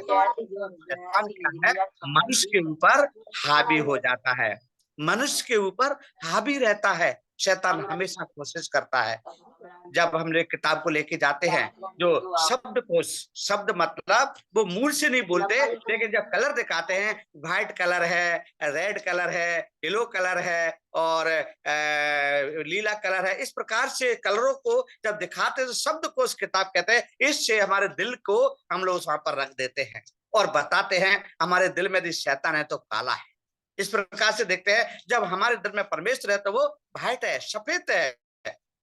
शैतान क्या है, मनुष्य के ऊपर हावी हो जाता है, मनुष्य के ऊपर हावी रहता है। शैतान हमेशा कोशिश करता है, जब हम लोग किताब को लेके जाते हैं, जो शब्द को, शब्द मतलब वो मूल से नहीं बोलते, लेकिन जब कलर दिखाते हैं, व्हाइट कलर है, रेड कलर है, येलो कलर है और लीला कलर है, इस प्रकार से कलरों को जब दिखाते हैं तो शब्द को उस किताब कहते हैं। इससे हमारे दिल को हम लोग वहां पर रख देते हैं और बताते हैं हमारे दिल में यदि शैतान है तो काला है। इस प्रकार से देखते हैं, जब हमारे दिल में परमेश्वर है तो वो व्हाइट है, सफेद है,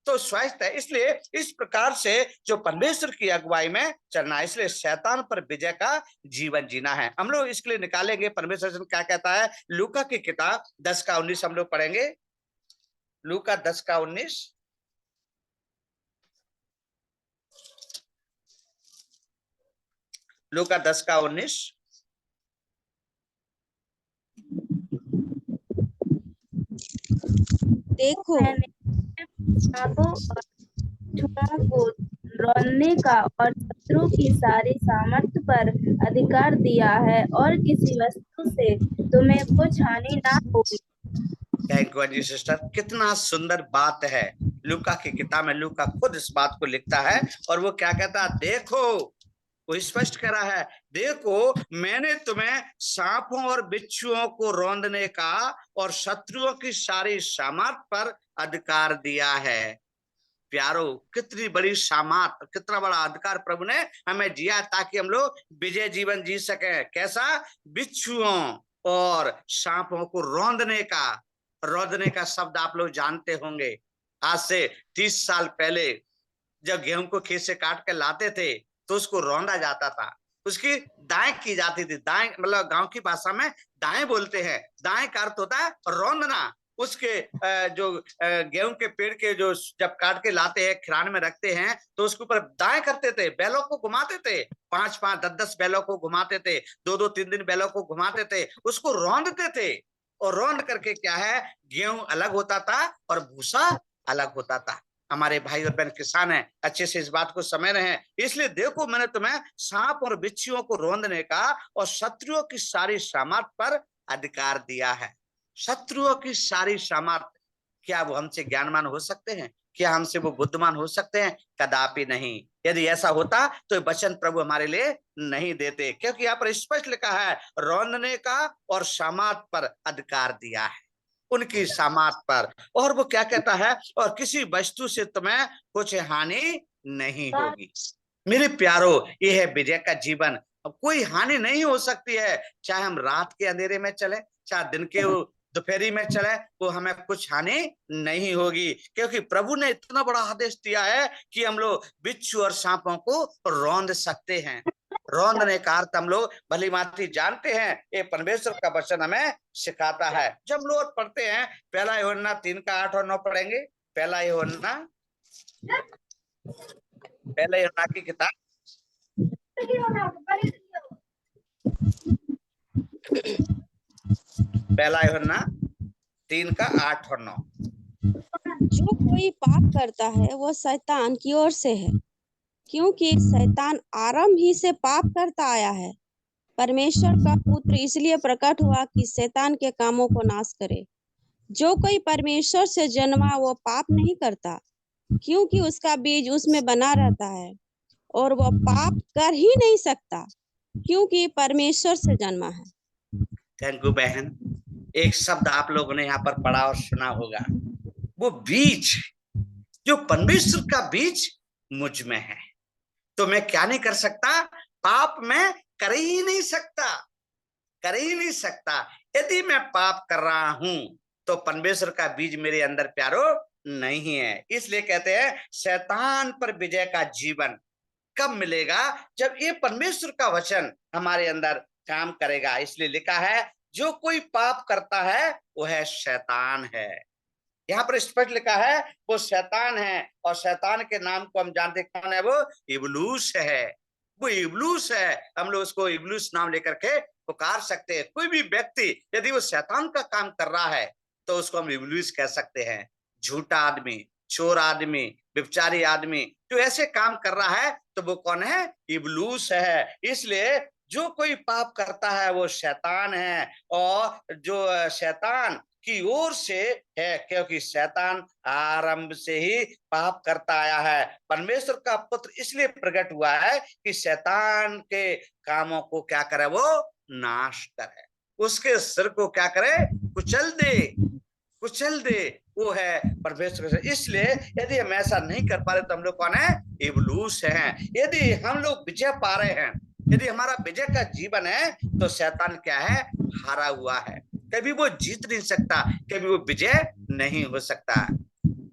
तो स्वस्थ है। इसलिए इस प्रकार से जो परमेश्वर की अगुवाई में चलना है, इसलिए शैतान पर विजय का जीवन जीना है। हम लोग इसके लिए निकालेंगे परमेश्वर क्या कहता है। लूका की किताब 10:19 हम लोग पढ़ेंगे। लूका 10:19। लूका 10:19। देखो सांपों और बिच्छुओं को रौंदने का और शत्रु की सारी सामर्थ पर अधिकार दिया है, और किसी वस्तु से तुम्हें कुछ हानि ना होगी। थैंक यू जी सिस्टर, कितना सुंदर बात है। लूका की किताब में लूका खुद इस बात को लिखता है और वो क्या कहता है, देखो, वो स्पष्ट करा है, देखो मैंने तुम्हें सांपों और बिच्छुओं को रौंदने का और शत्रुओं की सारी सामर्थ पर अधिकार दिया है। प्यारो, कितनी बड़ी सामर्थ, कितना बड़ा अधिकार प्रभु ने हमें दिया ताकि हम लोग विजय जीवन जी सके। कैसा? बिच्छुओं और सांपों को रौंदने का। रौंदने का शब्द आप लोग जानते होंगे। आज से 30 साल पहले जब गेहूं को खेत से काट कर लाते थे तो उसको रौंदा जाता था, उसकी दाएं की जाती थी। दाएं मतलब गांव की भाषा में दाएं बोलते हैं। दाएं का अर्थ होता है रौंदना। उसके जो गेहूं के पेड़ के जो जब काट के लाते हैं, खिरान में रखते हैं, तो उसके ऊपर दाएं करते थे, बैलों को घुमाते थे, 5-5 10-10 बैलों को घुमाते थे, 2-2 3-3 बैलों को घुमाते थे, उसको रौंदते थे। और रौंद करके क्या है, गेहूं अलग होता था और भूसा अलग होता था। हमारे भाई और बहन किसान हैं, अच्छे से इस बात को समझ रहे हैं। इसलिए देखो मैंने तुम्हें सांप और बिच्छुओं को रौंदने का और शत्रुओं की सारी सामर्थ पर अधिकार दिया है। शत्रुओं की सारी सामर्थ, क्या वो हमसे ज्ञानवान हो सकते हैं? क्या हमसे वो बुद्धिमान हो सकते हैं? कदापि नहीं। यदि ऐसा होता तो वचन प्रभु हमारे लिए नहीं देते, क्योंकि यहाँ पर स्पष्ट लिखा है रौंदने का और सामर्थ पर अधिकार दिया है। उनकी सामर्थ पर। और वो क्या कहता है, और किसी वस्तु से तुम्हें कुछ हानि नहीं होगी। मेरे प्यारो, ये है विजय का जीवन। अब कोई हानि नहीं हो सकती है, चाहे हम रात के अंधेरे में चले, चाहे दिन के दोपहरी में चले, वो हमें कुछ हानि नहीं होगी, क्योंकि प्रभु ने इतना बड़ा आदेश दिया है कि हम लोग बिच्छू और सांपों को रौंद सकते हैं। रौंदने का अर्थ हम लोग भली भांति जानते हैं। ये परमेश्वर का वचन हमें सिखाता है। जब लोग पढ़ते हैं, पहला यूहन्ना 3 का 8 और 9 पढ़ेंगे। पहला यूहन्ना की किताब, पहला यूहन्ना 3 का 8 और 9। जो कोई पाप करता है वो शैतान की ओर से है, क्योंकि शैतान आरंभ ही से पाप करता आया है। परमेश्वर का पुत्र इसलिए प्रकट हुआ कि शैतान के कामों को नाश करे। जो कोई परमेश्वर से जन्मा वो पाप नहीं करता, क्योंकि उसका बीज उसमें बना रहता है, और वह पाप कर ही नहीं सकता, क्योंकि परमेश्वर से जन्मा है। थैंक यू बहन। एक शब्द आप लोगों ने यहाँ पर पढ़ा और सुना होगा, वो बीज, जो परमेश्वर का बीज मुझ में है, तो मैं क्या नहीं कर सकता, पाप में कर ही नहीं सकता, कर ही नहीं सकता। यदि मैं पाप कर रहा हूं तो परमेश्वर का बीज मेरे अंदर प्यारो नहीं है। इसलिए कहते हैं शैतान पर विजय का जीवन कब मिलेगा, जब ये परमेश्वर का वचन हमारे अंदर काम करेगा। इसलिए लिखा है, जो कोई पाप करता है वो है शैतान है। यहाँ पर स्पष्ट लिखा है वो शैतान है, और शैतान के नाम को हम जानते कौन है, वो इब्लूस है। वो इब्लूस है, हम लोग उसको इब्लूस नाम लेकर के पुकार सकते हैं। कोई भी व्यक्ति यदि वो शैतान का काम कर रहा है तो उसको हम इब्लूस कह सकते हैं। झूठा आदमी, चोर आदमी, व्यभिचारी आदमी जो ऐसे काम कर रहा है तो वो कौन है, इब्लूस है। इसलिए जो कोई पाप करता है वो शैतान है, और जो शैतान की ओर से है, क्योंकि शैतान आरंभ से ही पाप करता आया है। परमेश्वर का पुत्र इसलिए प्रकट हुआ है कि शैतान के कामों को क्या करे, वो नाश करे, उसके सिर को क्या करे, कुचल दे, कुचल दे। वो है परमेश्वर से। इसलिए यदि हम ऐसा नहीं कर पा रहे तो हम लोग कौन है, इब्लूस हैं। यदि हम लोग विजय पा रहे हैं, यदि हमारा विजय का जीवन है, तो शैतान क्या है, हारा हुआ है। कभी वो जीत नहीं सकता, कभी वो विजय नहीं हो सकता।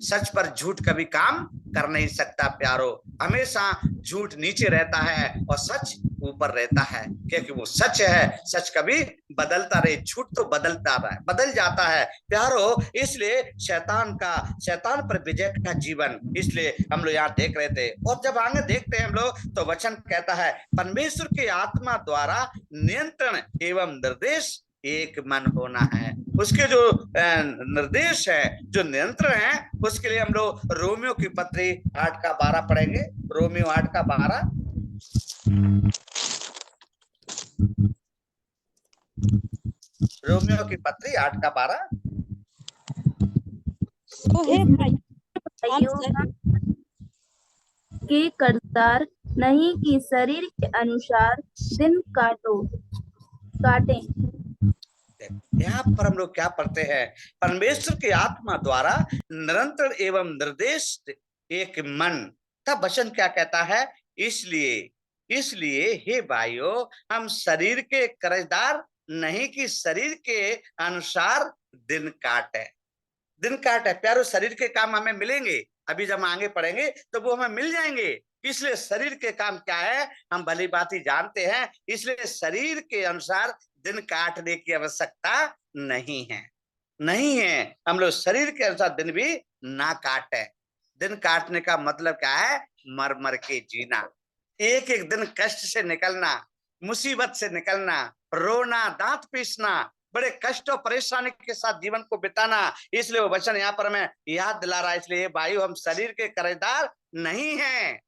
सच पर झूठ कभी काम कर नहीं सकता प्यारो। हमेशा झूठ नीचे रहता है और सच ऊपर रहता है, क्योंकि वो सच है। सच कभी बदलता रहे, झूठ तो बदलता रहा है, बदल जाता है प्यारो। इसलिए शैतान पर विजय का जीवन, इसलिए हम लोग यहाँ देख रहे थे। और जब आगे देखते हैं हम लोग तो वचन कहता है, परमेश्वर की आत्मा द्वारा नियंत्रण एवं निर्देश एक मन होना है। उसके जो निर्देश है, जो नियंत्रण है, उसके लिए हम लोग रोमियो की पत्री 8 का 12 पढ़ेंगे। रोमियो 8 का 12। रोमियो की पत्री 8 का 12। तो हे भाई, के करतार नहीं कि शरीर के अनुसार दिन काटें। यहाँ पर हम लोग क्या पढ़ते हैं, परमेश्वर की आत्मा द्वारा निरंतर एवं निर्देश एक मन का वचन क्या कहता है, इसलिए हे भाइयों, हम शरीर के कर्जदार नहीं कि शरीर के अनुसार दिन काटे। दिन काटे प्यारो, शरीर के काम हमें मिलेंगे, अभी जब हम आगे पढ़ेंगे तो वो हमें मिल जाएंगे। इसलिए शरीर के काम क्या है हम भली भांति जानते हैं। इसलिए शरीर के अनुसार दिन काटने की आवश्यकता नहीं है, नहीं है। हम लोग शरीर के अनुसार दिन भी ना काटे। दिन काटने का मतलब क्या है, मर मर के जीना, एक एक दिन कष्ट से निकलना, मुसीबत से निकलना, रोना, दांत पीसना, बड़े कष्ट और परेशानी के साथ जीवन को बिताना। इसलिए वो वचन यहाँ पर हमें याद दिला रहा है। इसलिए भाई, हम शरीर के कर्जदार नहीं हैं,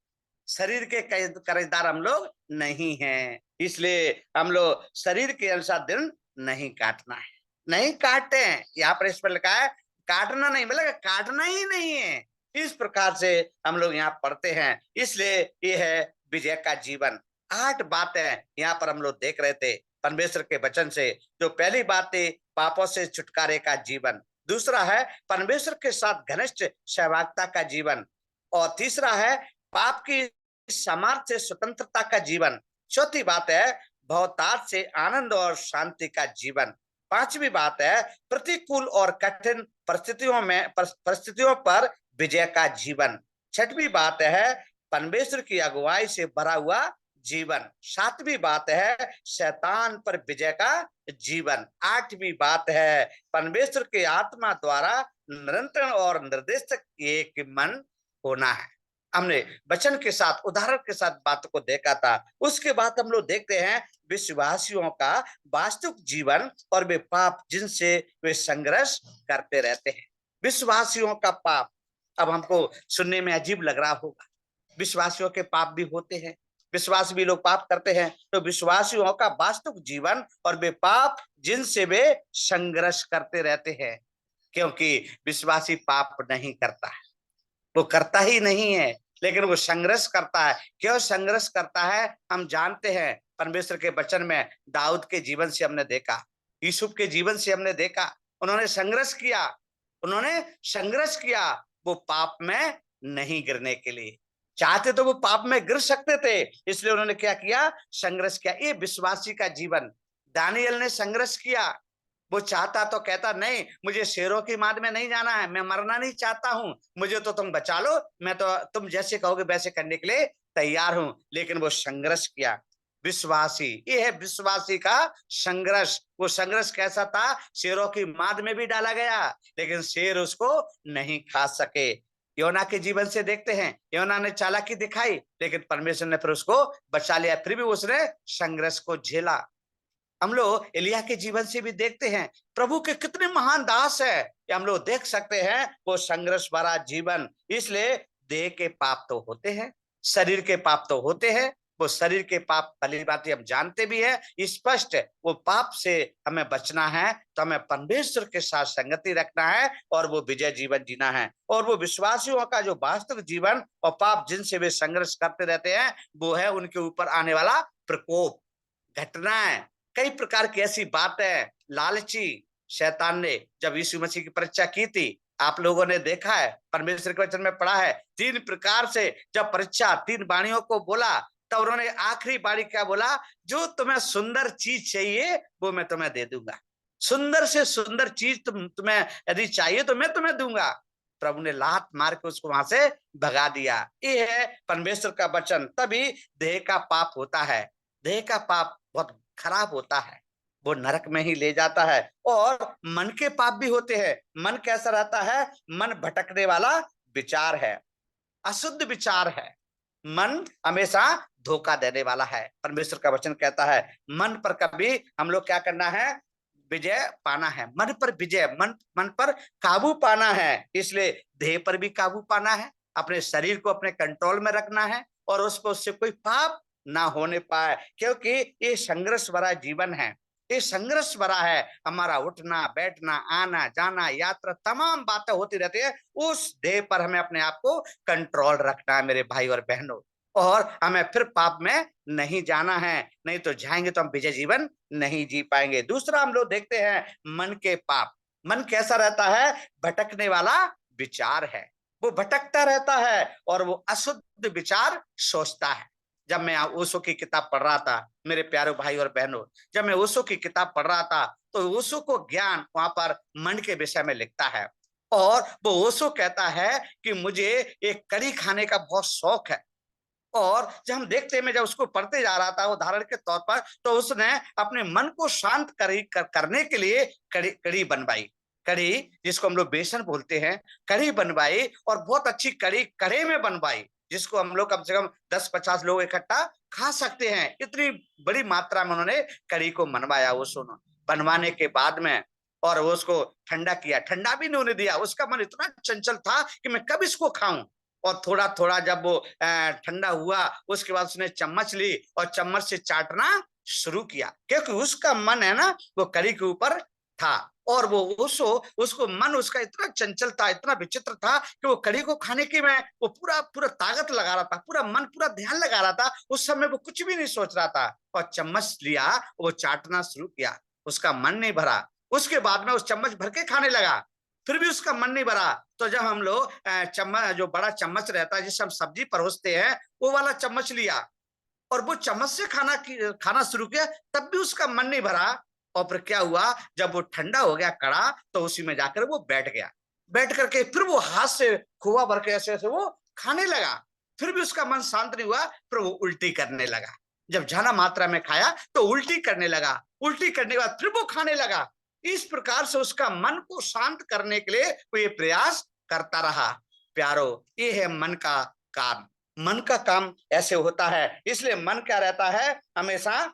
शरीर के कर्जदार हम लोग नहीं हैं। इसलिए हम लोग शरीर के अनुसार दिन नहीं काटना है, नहीं काटते हैं। यहाँ पर इस पर लिखा है काटना नहीं, मतलब काटना ही नहीं है। इस प्रकार से हम लोग यहाँ पढ़ते हैं। इसलिए ये है विजय का जीवन। 8 बातें यहाँ पर हम लोग देख रहे थे परमेश्वर के वचन से। जो पहली बात थी, पापों से छुटकारे का जीवन। दूसरा है परमेश्वर के साथ घनिष्ठ सहभागिता का जीवन, और तीसरा है पाप की सामर्थ्य से स्वतंत्रता का जीवन। चौथी बात है बहुतायत से आनंद और शांति का जीवन। पांचवी बात है प्रतिकूल और कठिन परिस्थितियों पर विजय का जीवन। छठवीं बात है परमेश्वर की अगुवाई से भरा हुआ जीवन। सातवीं बात है शैतान पर विजय का जीवन। आठवीं बात है परमेश्वर के आत्मा द्वारा निरंतर और निर्देशक एक मन होना है। हमने वचन के साथ उदाहरण के साथ बात को देखा था। उसके बाद हम लोग देखते हैं विश्वासियों का वास्तविक जीवन और वे पाप जिनसे वे संघर्ष करते रहते हैं। विश्वासियों का पाप, अब हमको सुनने में अजीब लग रहा होगा, विश्वासियों के पाप भी होते हैं, विश्वास भी लोग पाप करते हैं, तो विश्वासियों का वास्तविक जीवन और वे पाप जिनसे वे संघर्ष करते रहते हैं। क्योंकि विश्वासी पाप नहीं करता है, वो करता ही नहीं है, लेकिन वो संघर्ष करता है। क्यों संघर्ष करता है हम जानते हैं। परमेश्वर के वचन में दाऊद के जीवन से हमने देखा, यूसुफ के जीवन से हमने देखा, उन्होंने संघर्ष किया, वो पाप में नहीं गिरने के लिए। चाहते तो वो पाप में गिर सकते थे, इसलिए उन्होंने क्या किया, संघर्ष किया। ये विश्वासी का जीवन। दानियल ने संघर्ष किया, वो चाहता तो कहता नहीं, मुझे शेरों की माद में नहीं जाना है, मैं मरना नहीं चाहता हूं, मुझे तो तुम बचा लो, मैं तो तुम जैसे कहोगे वैसे करने के लिए तैयार हूं। लेकिन वो संघर्ष किया। विश्वासी, ये है विश्वासी का संघर्ष। वो संघर्ष कैसा था, शेरों की माद में भी डाला गया, लेकिन शेर उसको नहीं खा सके। योना के जीवन से देखते हैं, योना ने चालाकी दिखाई, लेकिन परमेश्वर ने फिर उसको बचा लिया, फिर भी उसने संघर्ष को झेला। हम लोग एलिया के जीवन से भी देखते हैं, प्रभु के कितने महान दास है, हम लोग देख सकते हैं वो संघर्ष भरा जीवन। इसलिए देह के पाप तो होते हैं, शरीर के पाप तो होते हैं, वो शरीर के पाप भली बात हम जानते भी है स्पष्ट। वो पाप से हमें बचना है तो हमें परमेश्वर के साथ संगति रखना है और वो विजय जीवन जीना है। और वो विश्वासियों का जो वास्तविक जीवन और पाप जिनसे वे संघर्ष करते रहते हैं, वो है उनके ऊपर आने वाला प्रकोप, घटनाएं, कई प्रकार की ऐसी बातें। लालची शैतान ने जब यीशु मसीह की परीक्षा की थी, आप लोगों ने देखा है, परमेश्वर के वचन में पढ़ा है, 3 प्रकार से जब परीक्षा 3 वाणियों को बोला, तब उन्होंने आखिरी वाणी क्या बोला, जो तुम्हें सुंदर चीज चाहिए वो मैं तुम्हें दे दूंगा। सुंदर से सुंदर चीज तुम्हें यदि चाहिए तो मैं तुम्हें दूंगा। प्रभु ने लात मार के उसको वहां से भगा दिया। ये है परमेश्वर का वचन। तभी देह का पाप होता है। देह का पाप बहुत खराब होता है, वो नरक में ही ले जाता है। और मन के पाप भी होते हैं। मन कैसा रहता है, मन भटकने वाला विचार है, अशुद्ध विचार है, मन हमेशा धोखा देने वाला है। परमेश्वर का वचन कहता है मन पर कभी हम लोग क्या करना है, विजय पाना है। मन पर विजय, मन पर काबू पाना है। इसलिए देह पर भी काबू पाना है, अपने शरीर को अपने कंट्रोल में रखना है और उसको उससे कोई पाप ना होने पाए, क्योंकि ये संघर्ष भरा जीवन है, ये संघर्ष भरा है। हमारा उठना बैठना आना जाना यात्रा तमाम बातें होती रहती है। उस देह पर हमें अपने आप को कंट्रोल रखना है मेरे भाई और बहनों, और हमें फिर पाप में नहीं जाना है, नहीं तो जाएंगे तो हम विजय जीवन नहीं जी पाएंगे। दूसरा हम लोग देखते हैं मन के पाप। मन कैसा रहता है, भटकने वाला विचार है, वो भटकता रहता है और वो अशुद्ध विचार सोचता है। जब मैं ओशो की किताब पढ़ रहा था मेरे प्यारे भाई और बहनों, जब मैं ओशो की किताब पढ़ रहा था तो ओशो को ज्ञान वहां पर मन के विषय में लिखता है, और वो ओशो कहता है कि मुझे एक कड़ी खाने का बहुत शौक है। और जब हम देखते हैं, मैं जब उसको पढ़ते जा रहा था उदाहरण के तौर पर, तो उसने अपने मन को शांत करने के लिए कड़ी बनवाई। कड़ी जिसको हम लोग बेसन बोलते हैं, कड़ी बनवाई, और बहुत अच्छी कड़ी कड़े में बनवाई, जिसको हम लोग कम से कम 10-50 लोग इकट्ठा खा सकते हैं। इतनी बड़ी मात्रा में उन्होंने कड़ी को बनवाया। वो सुनो, बनवाने के बाद में और वो उसको ठंडा किया, ठंडा भी नहीं होने दिया। उसका मन इतना चंचल था कि मैं कब इसको खाऊं। और थोड़ा थोड़ा जब वो ठंडा हुआ, उसके बाद उसने चम्मच ली और चम्मच से चाटना शुरू किया, क्योंकि उसका मन है ना वो कड़ी के ऊपर था। और वो उसको मन उसका इतना चंचल था, इतना विचित्र था कि वो कड़ी को खाने की में वो पूरा ताकत लगा रहा था, पूरा मन पूरा ध्यान लगा रहा था। उस समय वो कुछ भी नहीं सोच रहा था, और चम्मच लिया, वो चाटना शुरू किया, उसका मन नहीं भरा। उसके बाद में उस चम्मच भर के खाने लगा। फिर भी उसका मन नहीं भरा। तो जब हम लोग चम्मच, जो बड़ा चम्मच रहता है जिससे हम सब्जी परोसते हैं, वो वाला चम्मच लिया और वो चम्मच से खाना शुरू किया, तब भी उसका मन नहीं भरा। और फिर क्या हुआ, जब वो ठंडा हो गया कड़ा, तो उसी में जाकर वो बैठ गया। बैठ करके फिर वो हाथ से खोआ भर के ऐसे ऐसे वो खाने लगा। फिर भी उसका मन शांत नहीं हुआ, फिर वो उल्टी करने लगा। जब ज्यादा मात्रा में खाया तो उल्टी करने लगा। उल्टी करने के बाद फिर वो खाने लगा। इस प्रकार से उसका मन को शांत करने के लिए वो ये प्रयास करता रहा। प्यारो, ये है मन का काम। मन का काम ऐसे होता है। इसलिए मन क्या रहता है, हमेशा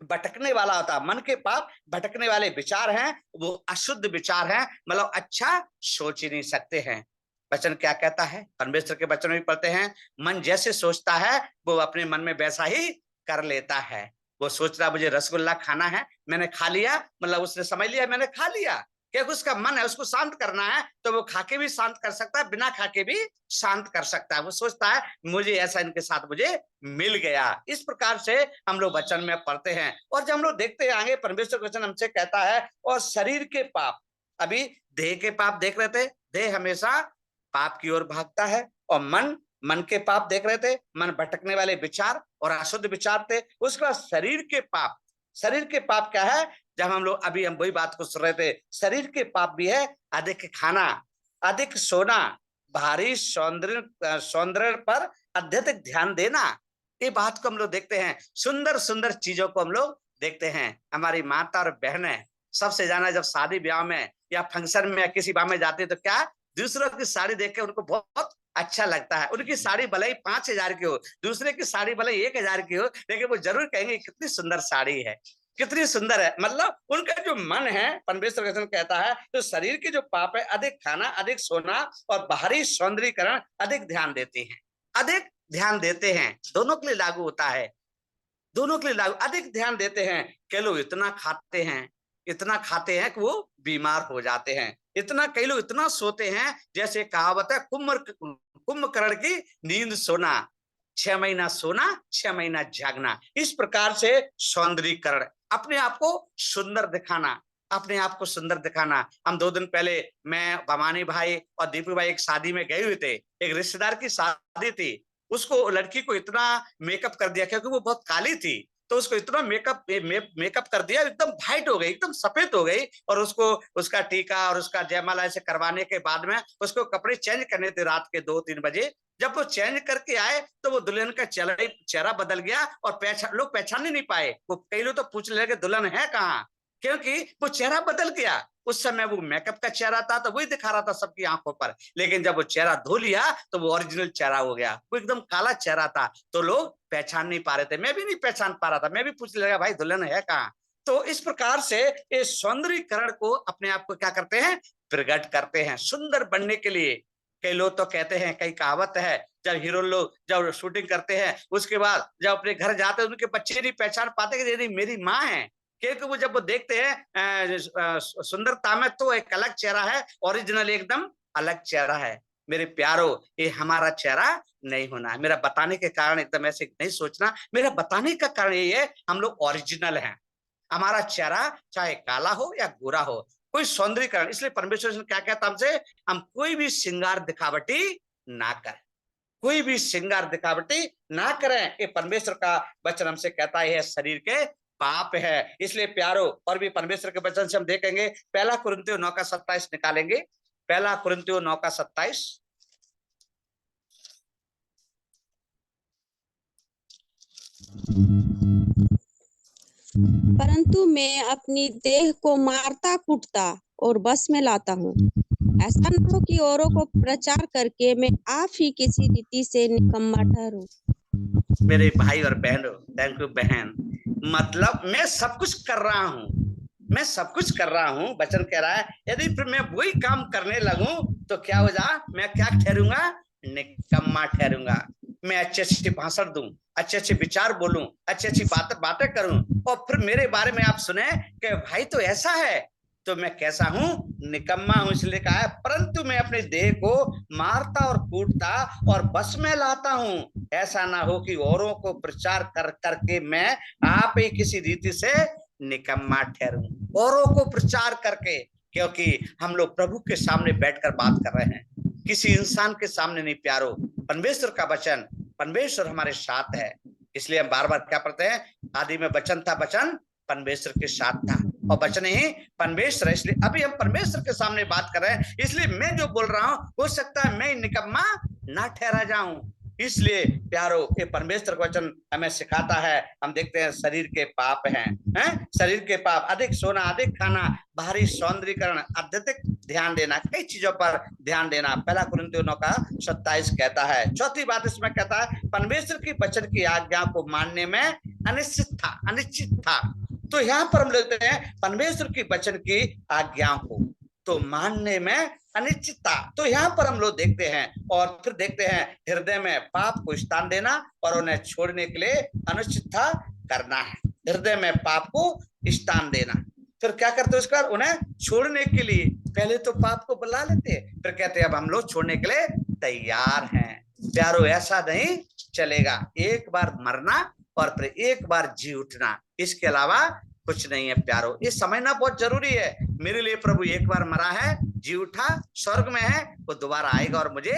भटकने वाला होता है। मन के पाप भटकने वाले विचार हैं, वो अशुद्ध विचार हैं, मतलब अच्छा सोच ही नहीं सकते हैं। वचन क्या कहता है, परमेश्वर के वचन में भी पढ़ते हैं, मन जैसे सोचता है वो अपने मन में वैसा ही कर लेता है। वो सोच रहा मुझे रसगुल्ला खाना है, मैंने खा लिया, मतलब उसने समझ लिया मैंने खा लिया। क्योंकि उसका मन है, उसको शांत करना है, तो वो खाके भी शांत कर सकता है, बिना खाके भी शांत कर सकता है। वो सोचता है मुझे ऐसा इनके साथ मुझे मिल गया। इस प्रकार से हम लोग वचन में पढ़ते हैं। और जब हम लोग देखते हैं आगे, परमेश्वर का वचन हमसे कहता है, और शरीर के पाप, अभी देह के पाप देख रहे थे, देह हमेशा पाप की ओर भागता है, और मन के पाप देख रहे थे, मन भटकने वाले विचार और अशुद्ध विचार थे। उसके बाद शरीर के पाप, शरीर के पाप क्या है, जब हम लोग अभी हम वही बात को सुन रहे थे, शरीर के पाप भी है अधिक खाना, अधिक सोना, भारी सौंदर्य पर अत्यधिक ध्यान देना। ये बात को हम लोग देखते हैं। सुंदर सुंदर चीजों को हम लोग देखते हैं। हमारी माता और बहनें सबसे ज्यादा जब शादी ब्याह में या फंक्शन में या किसी बात में जाते तो क्या, दूसरों की साड़ी देख के उनको बहुत अच्छा लगता है। उनकी साड़ी भले ही 5,000 की हो, दूसरे की साड़ी भले 1,000 की हो, लेकिन वो जरूर कहेंगे कितनी सुंदर साड़ी है, कितनी सुंदर है। मतलब उनका जो मन है, परमेश्वर वचन कहता है, तो शरीर के जो पाप है, अधिक खाना, अधिक सोना और बाहरी सौंदर्यीकरण अधिक ध्यान देते हैं, अधिक ध्यान देते हैं। दोनों के लिए लागू होता है, दोनों के लिए लागू, अधिक ध्यान देते हैं। कई लोग इतना खाते हैं, इतना खाते हैं कि वो बीमार हो जाते हैं। इतना, कई लोग इतना सोते हैं, जैसे कहावत है, कुंभकर्ण की नींद सोना, 6 महीना सोना 6 महीना जागना। इस प्रकार से सौंदर्यीकरण, अपने आप को सुंदर दिखाना, अपने आप को सुंदर दिखाना। हम 2 दिन पहले मैं, भवानी भाई और दीपू भाई एक शादी में गए हुए थे। एक रिश्तेदार की शादी थी। उसको, लड़की को इतना मेकअप कर दिया, क्योंकि वो बहुत काली थी, तो उसको इतना मेकअप कर दिया, एकदम व्हाइट हो गई, एकदम सफेद हो गई। और उसको उसका टीका और उसका जयमाला ऐसे करवाने के बाद में उसको कपड़े चेंज करने थे रात के 2-3 बजे। जब वो चेंज करके आए तो वो दुल्हन का चेहरा बदल गया, और लोग पहचान ही नहीं पाए। वो कई लोग तो पूछने लगे दुल्हन है कहाँ, क्योंकि वो चेहरा बदल गया। उस समय वो मेकअप का चेहरा था, तो वही दिखा रहा था सबकी आंखों पर, लेकिन जब वो चेहरा धो लिया तो वो ओरिजिनल चेहरा हो गया। वो एकदम काला चेहरा था, तो लोग पहचान नहीं पा रहे थे। मैं भी नहीं पहचान पा रहा था, मैं भी पूछने लगा भाई दुल्हन है कहाँ। तो इस प्रकार से ये सौंदर्यीकरण को, अपने आप को क्या करते हैं, प्रकट करते हैं सुंदर बनने के लिए। कई लोग तो कहते हैं, कई कहावत है, जब हीरो लोग जब शूटिंग करते हैं, उसके बाद जब अपने घर जाते हैं, उनके बच्चे नहीं पहचान पाते कि मेरी माँ है, क्योंकि वो जब वो देखते हैं सुंदरता में, तो एक अलग चेहरा है, ओरिजिनल एकदम अलग चेहरा है। मेरे प्यारो, ये हमारा चेहरा नहीं होना है। मेरा बताने के कारण एकदम ऐसे नहीं सोचना, मेरा बताने का कारण ये है, हम लोग ओरिजिनल हैं। हमारा चेहरा चाहे काला हो या गोरा हो, कोई सौंदर्यीकरण, इसलिए परमेश्वर क्या कहता हमसे, हम कोई भी श्रृंगार दिखावटी ना करें, कोई भी श्रृंगार दिखावटी ना करें। ये परमेश्वर का वचन हमसे कहता है, शरीर के पाप है। इसलिए प्यारो, और भी परमेश्वर के वचन से हम देखेंगे, 1 कुरिन्थियों 9:27 निकालेंगे। 1 कुरिन्थियों 9:27। परंतु मैं अपनी देह को मारता कूटता और बस में लाता हूँ, ऐसा न हो कि औरों को प्रचार करके मैं आप ही किसी रीति से निकम्मा ठहरूं। मेरे भाई और बहनों, थैंक यू बहन, मतलब मैं सब कुछ कर रहा हूँ, मैं सब कुछ कर रहा हूँ। वचन कह रहा है, यदि फिर मैं वही काम करने लगूं तो क्या हो जा, मैं क्या ठहरूंगा, निकम्मा ठहरूंगा। मैं अच्छे अच्छे भाषण दूं, अच्छे अच्छे विचार बोलूं, अच्छी अच्छी बातें करूं, और फिर मेरे बारे में आप सुने कि भाई तो ऐसा है, तो मैं कैसा हूं, निकम्मा हूं। इसलिए कहा है, परंतु मैं अपने देह को मारता और कूटता और बस में लाता हूं, ऐसा ना हो कि औरों को प्रचार कर करके मैं आप ही किसी रीति से निकम्मा ठहरूं। औरों को प्रचार करके, क्योंकि हम लोग प्रभु के सामने बैठकर बात कर रहे हैं, किसी इंसान के सामने नहीं प्यारो। परमेश्वर का वचन, परमेश्वर हमारे साथ है। इसलिए हम बार बार क्या पढ़ते हैं, आदि में वचन था, वचन परमेश्वर के साथ था और वचन ही परमेश्वर है। इसलिए अभी हम परमेश्वर के सामने बात कर रहे हैं। इसलिए मैं जो बोल रहा हूं हो सकता है मैं निकम्मा ना ठहरा जाऊं। इसलिए प्यारो, ये परमेश्वर का वचन हमें सिखाता है। हम देखते हैं शरीर के पाप हैं, शरीर के पाप, अधिक सोना, अधिक खाना, बाहरी सौंदर्यीकरण, अत्यधिक ध्यान देना, कई चीजों पर ध्यान देना। पहला कुरिन्थियों 9:27 कहता है। चौथी बात इसमें कहता है, परमेश्वर की वचन की आज्ञा को मानने में अनिश्चित था। तो यहाँ पर हम लेते हैं परमेश्वर की वचन की आज्ञा को तो मानने में अनिश्चितता। तो यहाँ पर हम लोग देखते हैं और फिर देखते हैं हृदय में पाप को स्थान देना और उन्हें छोड़ने के लिए अनिश्चितता करना है। हृदय में पाप को स्थान देना, फिर क्या करते हैं उसके बाद उन्हें छोड़ने के लिए। पहले तो पाप को बुला लेते, फिर कहते हैं अब हम लोग छोड़ने के लिए तैयार हैं। प्यारो, ऐसा नहीं चलेगा। एक बार मरना और फिर एक बार जी उठना, इसके अलावा कुछ नहीं है प्यारो। ये समझना बहुत जरूरी है। मेरे लिए प्रभु एक बार मरा है, जी उठा, स्वर्ग में है, वो दोबारा आएगा और मुझे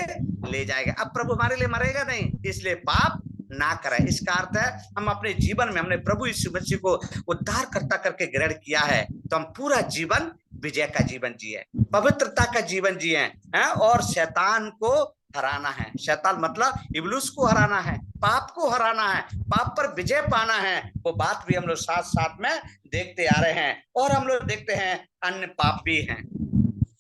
ले जाएगा। अब प्रभु हमारे लिए मरेगा नहीं, इसलिए पाप ना करें। इसका अर्थ है हम अपने जीवन में हमने प्रभु यीशु मसीह को उद्धारकर्ता करके ग्रहण किया है, तो हम पूरा जीवन विजय का जीवन जिए, पवित्रता का जीवन जिए हैं और शैतान को हराना है। शैतान मतलब इब्लीस को हराना है, पाप को हराना है, पाप पर विजय पाना है। वो बात भी हम लोग साथ साथ में देखते आ रहे हैं। और हम लोग देखते हैं अन्य पाप भी हैं।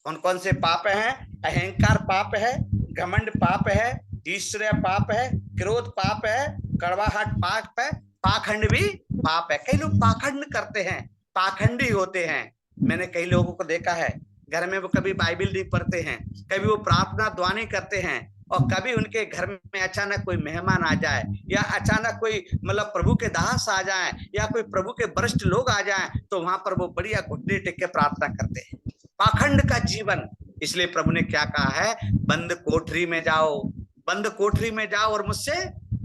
कौन कौन से पाप हैं? अहंकार पाप है, घमंड पाप है, ईर्ष्या पाप है, क्रोध पाप है, कड़वाहट पाप है, पाखंड भी पाप है। कई लोग पाखंड करते हैं, पाखंडी होते हैं। मैंने कई लोगों को देखा है, घर में वो कभी बाइबल नहीं पढ़ते हैं, कभी वो प्रार्थना दुआ नहीं करते हैं, और कभी उनके घर में अचानक कोई मेहमान आ जाए या अचानक कोई मतलब प्रभु के दास आ जाए या कोई प्रभु के वरिष्ठ लोग आ जाए, तो वहां पर वो बढ़िया घुटने टेक के प्रार्थना करते हैं। पाखंड का जीवन। इसलिए प्रभु ने क्या कहा है, बंद कोठरी में जाओ, बंद कोठरी में जाओ और मुझसे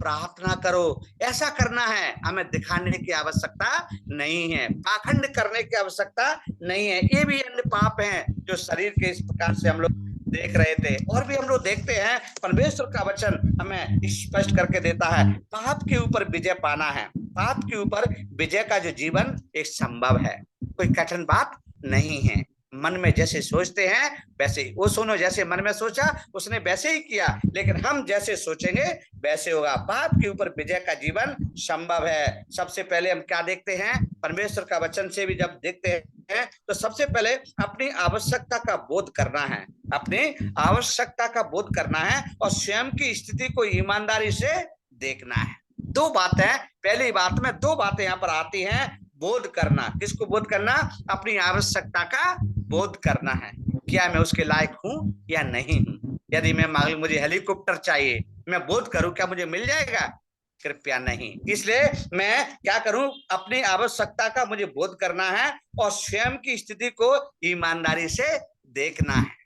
प्रार्थना करो। ऐसा करना है, हमें दिखाने की आवश्यकता नहीं है, पाखंड करने की आवश्यकता नहीं है। ये भी अन्य पाप हैं जो शरीर के इस प्रकार से हम लोग देख रहे थे। और भी हम लोग देखते हैं, परमेश्वर का वचन हमें स्पष्ट करके देता है, पाप के ऊपर विजय पाना है। पाप के ऊपर विजय का जो जीवन एक संभव है, कोई कठिन बात नहीं है। मन में जैसे सोचते हैं वैसे ही, वो सुनो जैसे मन में सोचा उसने वैसे ही किया, लेकिन हम जैसे सोचेंगे वैसे होगा। पाप के ऊपर विजय का जीवन संभव है। सबसे पहले हम क्या देखते हैं, परमेश्वर का वचन से भी जब देखते हैं तो सबसे पहले अपनी आवश्यकता का बोध करना है, अपनी आवश्यकता का बोध करना है और स्वयं की स्थिति को ईमानदारी से देखना है। दो बातें, पहली बात में दो बातें यहाँ पर आती हैं। बोध करना, किसको बोध करना? अपनी आवश्यकता का बोध करना है, क्या मैं उसके लायक हूं या नहीं हूं। यदि मैं मुझे हेलीकॉप्टर चाहिए, मैं बोध करूं क्या मुझे मिल जाएगा? कृपया नहीं। इसलिए मैं क्या करूं, अपनी आवश्यकता का मुझे बोध करना है और स्वयं की स्थिति को ईमानदारी से देखना है।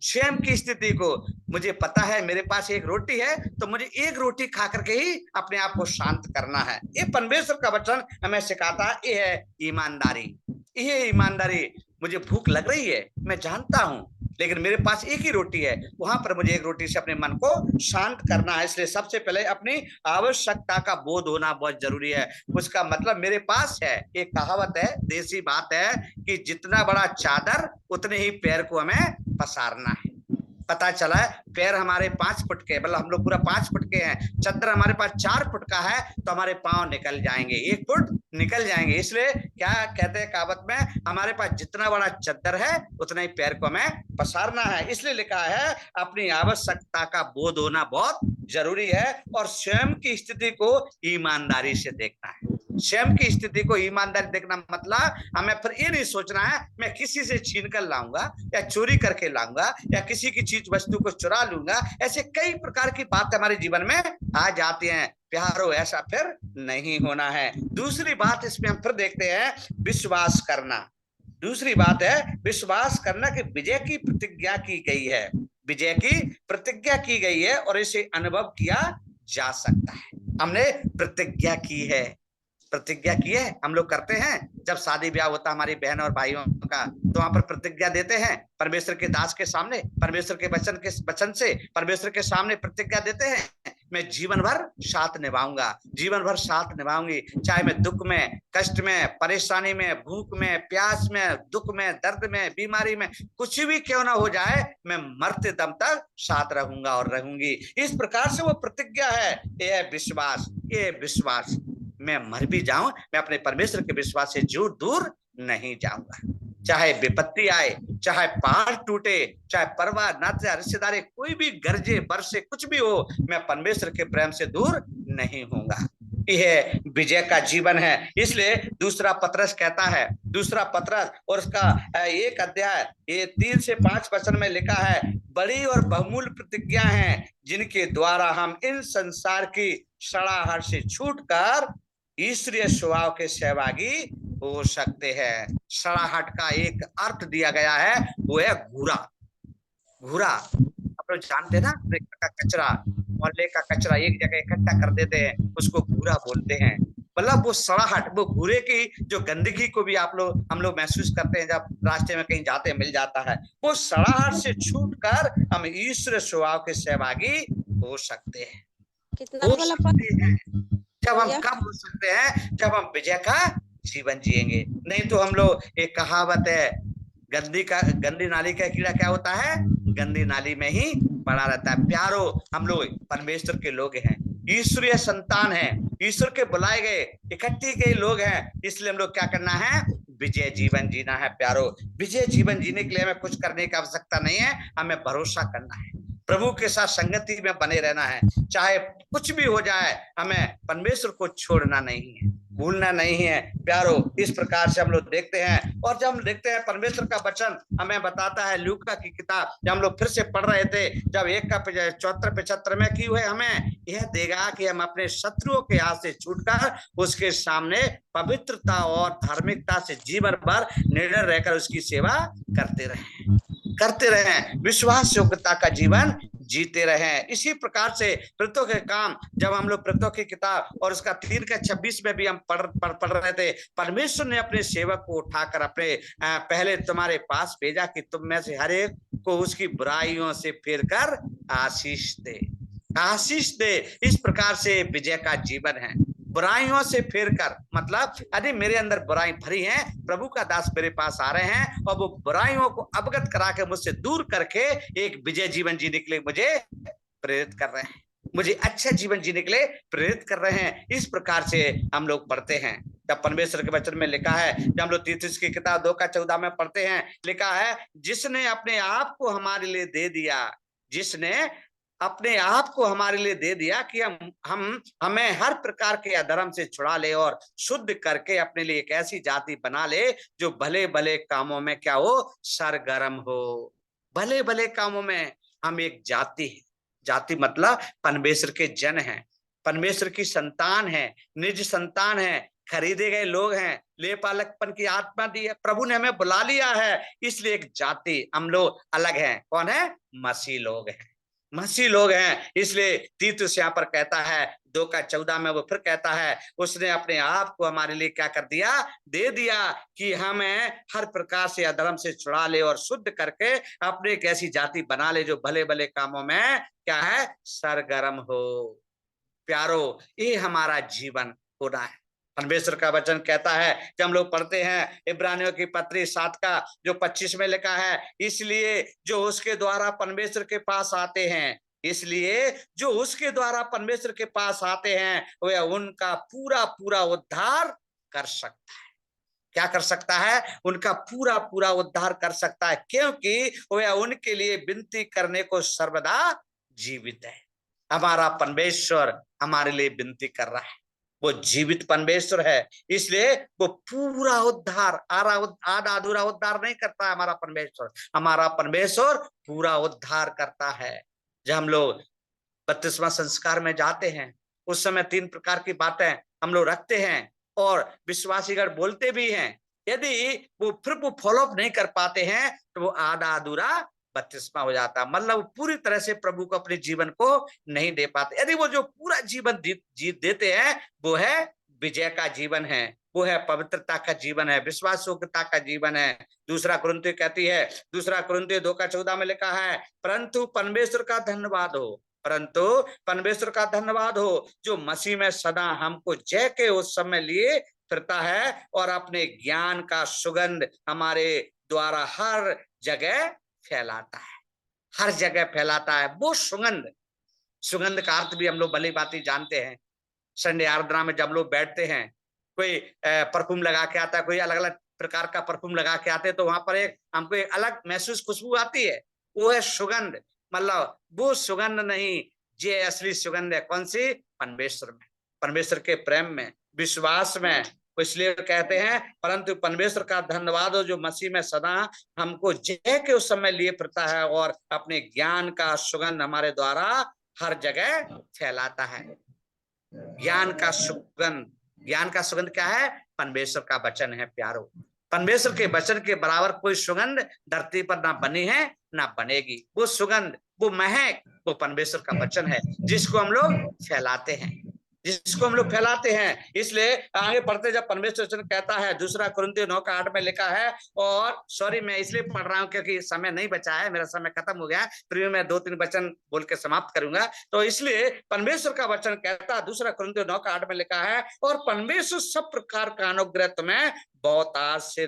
स्वयं की स्थिति को, मुझे पता है मेरे पास एक रोटी है तो मुझे एक रोटी खा करके ही अपने आप को शांत करना है। ये परमेश्वर का वचन हमें सिखाता है, ये है ईमानदारी। ये ईमानदारी, मुझे भूख लग रही है, मैं जानता हूं, लेकिन मेरे पास एक ही रोटी है, वहां पर मुझे एक रोटी से अपने मन को शांत करना है। इसलिए सबसे पहले अपनी आवश्यकता का बोध होना बहुत जरूरी है। उसका मतलब मेरे पास है, एक कहावत है, देसी बात है कि जितना बड़ा चादर उतने ही पैर को हमें पसारना है। पता चला है पैर हमारे 5 फुट के, मतलब हम लोग पूरा 5 फुट के हैं, चद्दर हमारे पास 4 फुट का है, तो हमारे पांव निकल जाएंगे, 1 फुट निकल जाएंगे। इसलिए क्या कहते हैं कहावत में, हमारे पास जितना बड़ा चद्दर है उतना ही पैर को हमें पसारना है। इसलिए लिखा है अपनी आवश्यकता का बोध होना बहुत जरूरी है और स्वयं की स्थिति को ईमानदारी से देखना है। स्वयं की स्थिति को ईमानदारी देखना मतलब हमें फिर ये नहीं सोचना है मैं किसी से छीन कर लाऊंगा या चोरी करके लाऊंगा या किसी की चीज वस्तु को चुरा लूंगा। ऐसे कई प्रकार की बातें हमारे जीवन में आ जाती हैं। प्यारो, ऐसा फिर नहीं होना है। दूसरी बात इसमें हम फिर देखते हैं, विश्वास करना। दूसरी बात है विश्वास करना कि विजय की प्रतिज्ञा की गई है, विजय की प्रतिज्ञा की गई है और इसे अनुभव किया जा सकता है। हमने प्रतिज्ञा की है, प्रतिज्ञा की है, हम लोग करते हैं। जब शादी ब्याह होता है हमारी बहन और भाइयों का, तो वहां पर प्रतिज्ञा देते हैं परमेश्वर के दास के सामने, परमेश्वर के वचन से परमेश्वर के सामने प्रतिज्ञा देते हैं, मैं जीवन भर साथ निभाऊंगा, जीवन भर साथ निभाऊंगी, चाहे मैं दुख में, कष्ट में, परेशानी में, भूख में, प्यास में, दुख में, दर्द में, बीमारी में, कुछ भी क्यों ना हो जाए, मैं मरते दम तक साथ रहूंगा और रहूंगी। इस प्रकार से वो प्रतिज्ञा है, ये है विश्वास, ये विश्वास। मैं मर भी जाऊं, मैं अपने परमेश्वर के विश्वास से दूर नहीं जाऊंगा। चाहे विपत्ति आए, चाहे पहाड़ टूटे, चाहे परिवार, नाते, रिश्तेदारी, कोई भी गरजे बरसे, कुछ भी हो, मैं परमेश्वर के प्रेम से दूर नहीं होऊंगा। यह विजय का जीवन है। इसलिए दूसरा पत्रस कहता है, दूसरा पत्रस और उसका 1 अध्याय, ये 3 से 5 वचन में लिखा है, बड़ी और बहुमूल्य प्रतिज्ञा है जिनके द्वारा हम इन संसार की सड़ाहट से छूटकर ईश्वरीय स्वभाव के सहभागी हो सकते हैं। सड़ाहट का एक अर्थ दिया गया है, वो है घूरा। घूरा आप लोग जानते हैं ना, का कचरा, मोहल्ले का कचरा एक जगह इकट्ठा कर देते हैं, उसको घूरा बोलते हैं। मतलब वो सड़ाहट, वो घूरे की जो गंदगी को भी हम लोग महसूस करते हैं जब रास्ते में कहीं जाते मिल जाता है। वो सड़ाहट से छूटकर हम ईश्वर स्वभाव के सहभागी हो सकते हैं। कितना वाला पद है? जब हम कब हो सकते हैं? जब हम विजय का जीवन जिएंगे। नहीं तो हम लोग, एक कहावत है, गंदी नाली का कीड़ा क्या होता है? गंदी नाली में ही पड़ा रहता है। प्यारो, हम लोग परमेश्वर के लोग हैं, ईश्वरीय संतान हैं, ईश्वर के बुलाए गए, इकट्ठे गए लोग हैं। इसलिए हम लोग क्या करना है? विजय जीवन जीना है प्यारो। विजय जीवन जीने के लिए हमें कुछ करने की आवश्यकता नहीं है, हमें भरोसा करना है, प्रभु के साथ संगति में बने रहना है। चाहे कुछ भी हो जाए, हमें परमेश्वर को छोड़ना नहीं है, भूलना नहीं है प्यारो। इस प्रकार से हम लोग देखते हैं। और जब हम देखते हैं परमेश्वर का वचन हमें बताता है, लूका की किताब जब हम लोग फिर से पढ़ रहे थे, जब 1 का 74-75 में की हुए, हमें यह देगा कि हम अपने शत्रुओं के हाथ से छूटकर उसके सामने पवित्रता और धार्मिकता से जीवन भर निडर रहकर उसकी सेवा करते रहें, विश्वास योग्यता का जीवन जीते रहें। इसी प्रकार से प्रेरितों के काम, जब हम लोग प्रेरितों की किताब और उसका 3:26 में भी हम पढ़ रहे थे, परमेश्वर ने अपने सेवक को उठाकर अपने पहले तुम्हारे पास भेजा कि तुम में से हर एक को उसकी बुराइयों से फेर कर आशीष दे। इस प्रकार से विजय का जीवन है, बुराइयों से फेर कर, मतलब अरे मेरे अंदर बुराई भरी है, प्रभु का दास मेरे पास आ रहे हैं और वो बुराइयों को अवगत करा के मुझसे दूर करके एक विजय जीवन जीने के लिए मुझे प्रेरित कर रहे हैं, मुझे अच्छा जीवन जीने के लिए प्रेरित कर रहे हैं। इस प्रकार से हम लोग पढ़ते हैं। जब परमेश्वर के वचन में लिखा है, जब हम लोग तीतुस की किताब 2:14 में पढ़ते हैं, लिखा है, जिसने अपने आप को हमारे लिए दे दिया, जिसने अपने आप को हमारे लिए दे दिया कि हमें हर प्रकार के अधर्म से छुड़ा ले और शुद्ध करके अपने लिए एक ऐसी जाति बना ले जो भले भले कामों में क्या हो? सरगर्म हो। भले भले कामों में हम एक जाति है, जाति मतलब परमेश्वर के जन हैं, परमेश्वर की संतान है, निज संतान है, खरीदे गए लोग हैं, लेपालकपन की आत्मा दी है, प्रभु ने हमें बुला लिया है, इसलिए एक जाति, हम लोग अलग हैं। कौन है? मसीह लोग हैं, मसीह लोग हैं। इसलिए तीतुस यहाँ पर कहता है 2:14 में, वो फिर कहता है, उसने अपने आप को हमारे लिए क्या कर दिया? दे दिया कि हमें हर प्रकार से अधर्म से छुड़ा ले और शुद्ध करके अपने एक ऐसी जाति बना ले जो भले भले कामों में क्या है? सरगर्म हो। प्यारो, ये हमारा जीवन होना है। परमेश्वर का वचन कहता है, जब हम लोग पढ़ते हैं इब्रानियों की पत्री 7 का जो 25 में लिखा है, इसलिए जो उसके द्वारा परमेश्वर के पास आते हैं, इसलिए जो उसके द्वारा परमेश्वर के पास आते हैं, वह उनका पूरा पूरा उद्धार कर सकता है। क्या कर सकता है? उनका पूरा पूरा उद्धार कर सकता है, क्योंकि वह उनके लिए विनती करने को सर्वदा जीवित है। हमारा परमेश्वर हमारे लिए विनती कर रहा है, वो जीवित परमेश्वर है, इसलिए वो पूरा उद्धार, आधा अधूरा उद्धार नहीं करता है हमारा परमेश्वर। हमारा परमेश्वर पूरा उद्धार करता है। जब हम लोग बपतिस्मा संस्कार में जाते हैं, उस समय 3 प्रकार की बातें हम लोग रखते हैं और विश्वासीगण बोलते भी हैं। यदि वो फॉलो अप नहीं कर पाते हैं तो वो आधा अधूरा बपतिस्मा हो जाता, मतलब वो पूरी तरह से प्रभु को अपने जीवन को नहीं दे पाते। यदि वो जो पूरा जीवन जी देते हैं, वो है विजय का जीवन है, वो है पवित्रता का जीवन है, विश्वास योग्यता का जीवन है। दूसरा कुरिन्थियों कहती है, दूसरा कुरिन्थियों 2:14 में लिखा है, परंतु परमेश्वर का धन्यवाद हो, परंतु परमेश्वर का धन्यवाद हो जो मसीह में सदा हमको जय के उस समय लिए फिरता है और अपने ज्ञान का सुगंध हमारे द्वारा हर जगह फैलाता है, हर जगह फैलाता है। वो सुगंध, सुगंध का अर्थ भी हम लोग भली भांति जानते हैं। संडे आराधना में जब लोग बैठते हैं, कोई परफ्यूम लगा के आता है, कोई अलग अलग प्रकार का परफ्यूम लगा के आते हैं, तो वहां पर एक हमको एक अलग महसूस खुशबू आती है, वो है सुगंध। मतलब वो सुगंध नहीं, ये असली सुगंध है कौन सी? परमेश्वर में, परमेश्वर के प्रेम में, विश्वास में। इसलिए कहते हैं, परंतु परमेश्वर का धन्यवाद हो जो मसीह में सदा हमको जय के उस समय लिए फिरता है और अपने ज्ञान का सुगंध हमारे द्वारा हर जगह फैलाता है। ज्ञान का सुगंध, ज्ञान का सुगंध क्या है? परमेश्वर का वचन है प्यारो। परमेश्वर के वचन के बराबर कोई सुगंध धरती पर ना बनी है ना बनेगी। वो सुगंध, वो महक, वो परमेश्वर का वचन है जिसको हम लोग फैलाते हैं, जिसको हम लोग फैलाते हैं। इसलिए आगे पढ़ते जब परमेश्वर वचन कहता है, दूसरा कुरिन्थियों 9:8 में लिखा है, और सॉरी मैं इसलिए पढ़ रहा हूं क्योंकि समय नहीं बचा है, मेरा समय खत्म हो गया, फिर मैं 2-3 वचन बोल के समाप्त करूंगा। तो इसलिए परमेश्वर का वचन कहता है, दूसरा कुरिन्थियों 9:8 में लिखा है, और परमेश्वर सब प्रकार का अनुग्रह तुम्हें बहुत आज से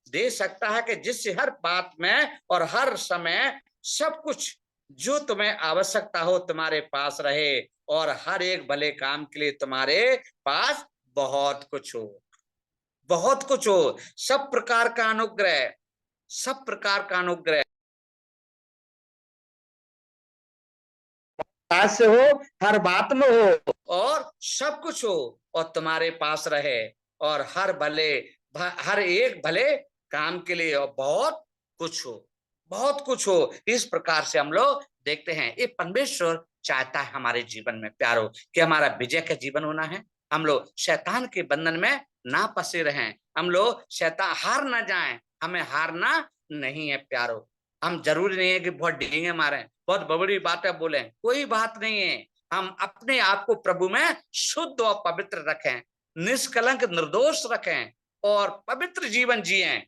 दे सकता है कि जिससे हर बात में और हर समय सब कुछ जो तुम्हें आवश्यकता हो तुम्हारे पास रहे, और हर एक भले काम के लिए तुम्हारे पास बहुत कुछ हो, बहुत कुछ हो। सब प्रकार का अनुग्रह, सब प्रकार का अनुग्रह आज से हो, हर बात में हो, और सब कुछ हो और तुम्हारे पास रहे, और हर एक भले काम के लिए और बहुत कुछ हो, बहुत कुछ हो। इस प्रकार से हम लोग देखते हैं, ये परमेश्वर चाहता है हमारे जीवन में प्यारो कि हमारा विजय का जीवन होना है। हम लोग शैतान के बंधन में ना फंसे रहें, हम लोग शैतान हार ना जाएं, हमें हारना नहीं है प्यारो। हम जरूरी नहीं है कि बहुत डींगे मारें, बहुत बड़ी बातें बोले, कोई बात नहीं है। हम अपने आप को प्रभु में शुद्ध और पवित्र रखें, निष्कलंक निर्दोष रखें और पवित्र जीवन जिएं,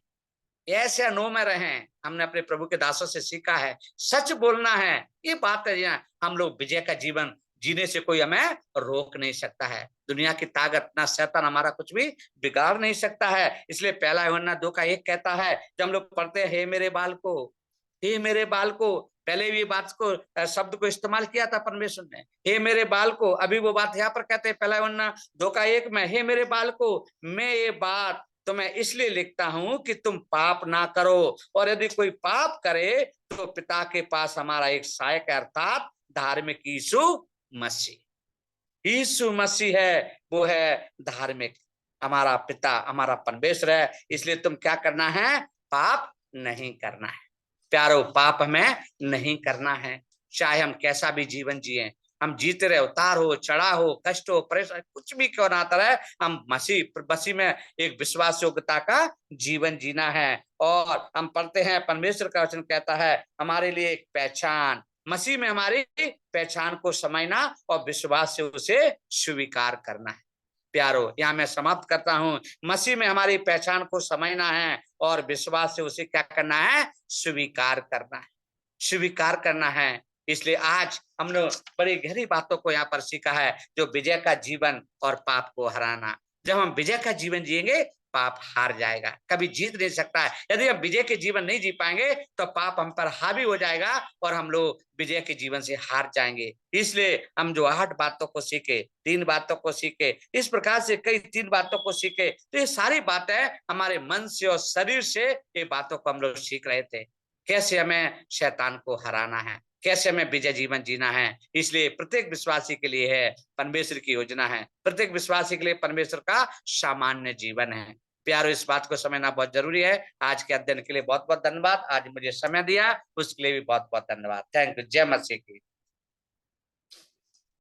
ऐसे अनुभव में रहें। हमने अपने प्रभु के दासों से सीखा है, सच बोलना है, ये बात है। हम लोग विजय का जीवन जीने से कोई हमें रोक नहीं सकता है। दुनिया की ताकत ना शैतान हमारा कुछ भी बिगाड़ नहीं सकता है। इसलिए पहला यूहन्ना 2:1 कहता है, जब हम लोग पढ़ते हैं, हे मेरे बालको, हे मेरे बालको, पहले भी बात को शब्द को इस्तेमाल किया था परमेश्वर ने, हे मेरे बालको। अभी वो बात यहाँ पर कहते हैं पहला यूहन्ना 2:1 में, हे मेरे बालको, मैं ये बात तो मैं इसलिए लिखता हूं कि तुम पाप ना करो, और यदि कोई पाप करे तो पिता के पास हमारा एक सहायक अर्थात धार्मिक यीशु मसीह, यीशु मसीह है, वो है धार्मिक, हमारा पिता, हमारा परमेश्वर है। इसलिए तुम क्या करना है? पाप नहीं करना है प्यारो, पाप हमें नहीं करना है। चाहे हम कैसा भी जीवन जिए, हम जीते रहे, उतार हो, चढ़ा हो, कष्ट हो, परेशान, कुछ भी क्यों ना आता रहे, हम मसीह में एक विश्वास योग्यता का जीवन जीना है। और हम पढ़ते हैं, परमेश्वर का वचन कहता है हमारे लिए एक पहचान, मसीह में हमारी पहचान को समझना और विश्वास से उसे स्वीकार करना है प्यारो। यहाँ मैं समाप्त करता हूँ, मसीह में हमारी पहचान को समझना है और विश्वास से उसे क्या करना है? स्वीकार करना है, स्वीकार करना है। इसलिए आज हम लोग बड़ी गहरी बातों को यहाँ पर सीखा है, जो विजय का जीवन और पाप को हराना। जब हम विजय का जीवन जिएंगे, पाप हार जाएगा, कभी जीत नहीं सकता है। यदि हम विजय के जीवन नहीं जी पाएंगे तो पाप हम पर हावी हो जाएगा और हम लोग विजय के जीवन से हार जाएंगे। इसलिए हम जो 8 बातों को सीखे, 3 बातों को सीखे, इस प्रकार से कई 3 बातों को सीखे, तो ये सारी बातें हमारे मन से और शरीर से ये बातों को हम लोग सीख रहे थे, कैसे हमें शैतान को हराना है, कैसे हमें विजय जीवन जीना है। इसलिए प्रत्येक विश्वासी के लिए है परमेश्वर की योजना है, प्रत्येक विश्वासी के लिए परमेश्वर का सामान्य जीवन है प्यारो। इस बात को समझना बहुत जरूरी है। आज के अध्ययन के लिए बहुत बहुत धन्यवाद, आज मुझे समय दिया उसके लिए भी बहुत बहुत धन्यवाद। Thank you. जय मसीह की।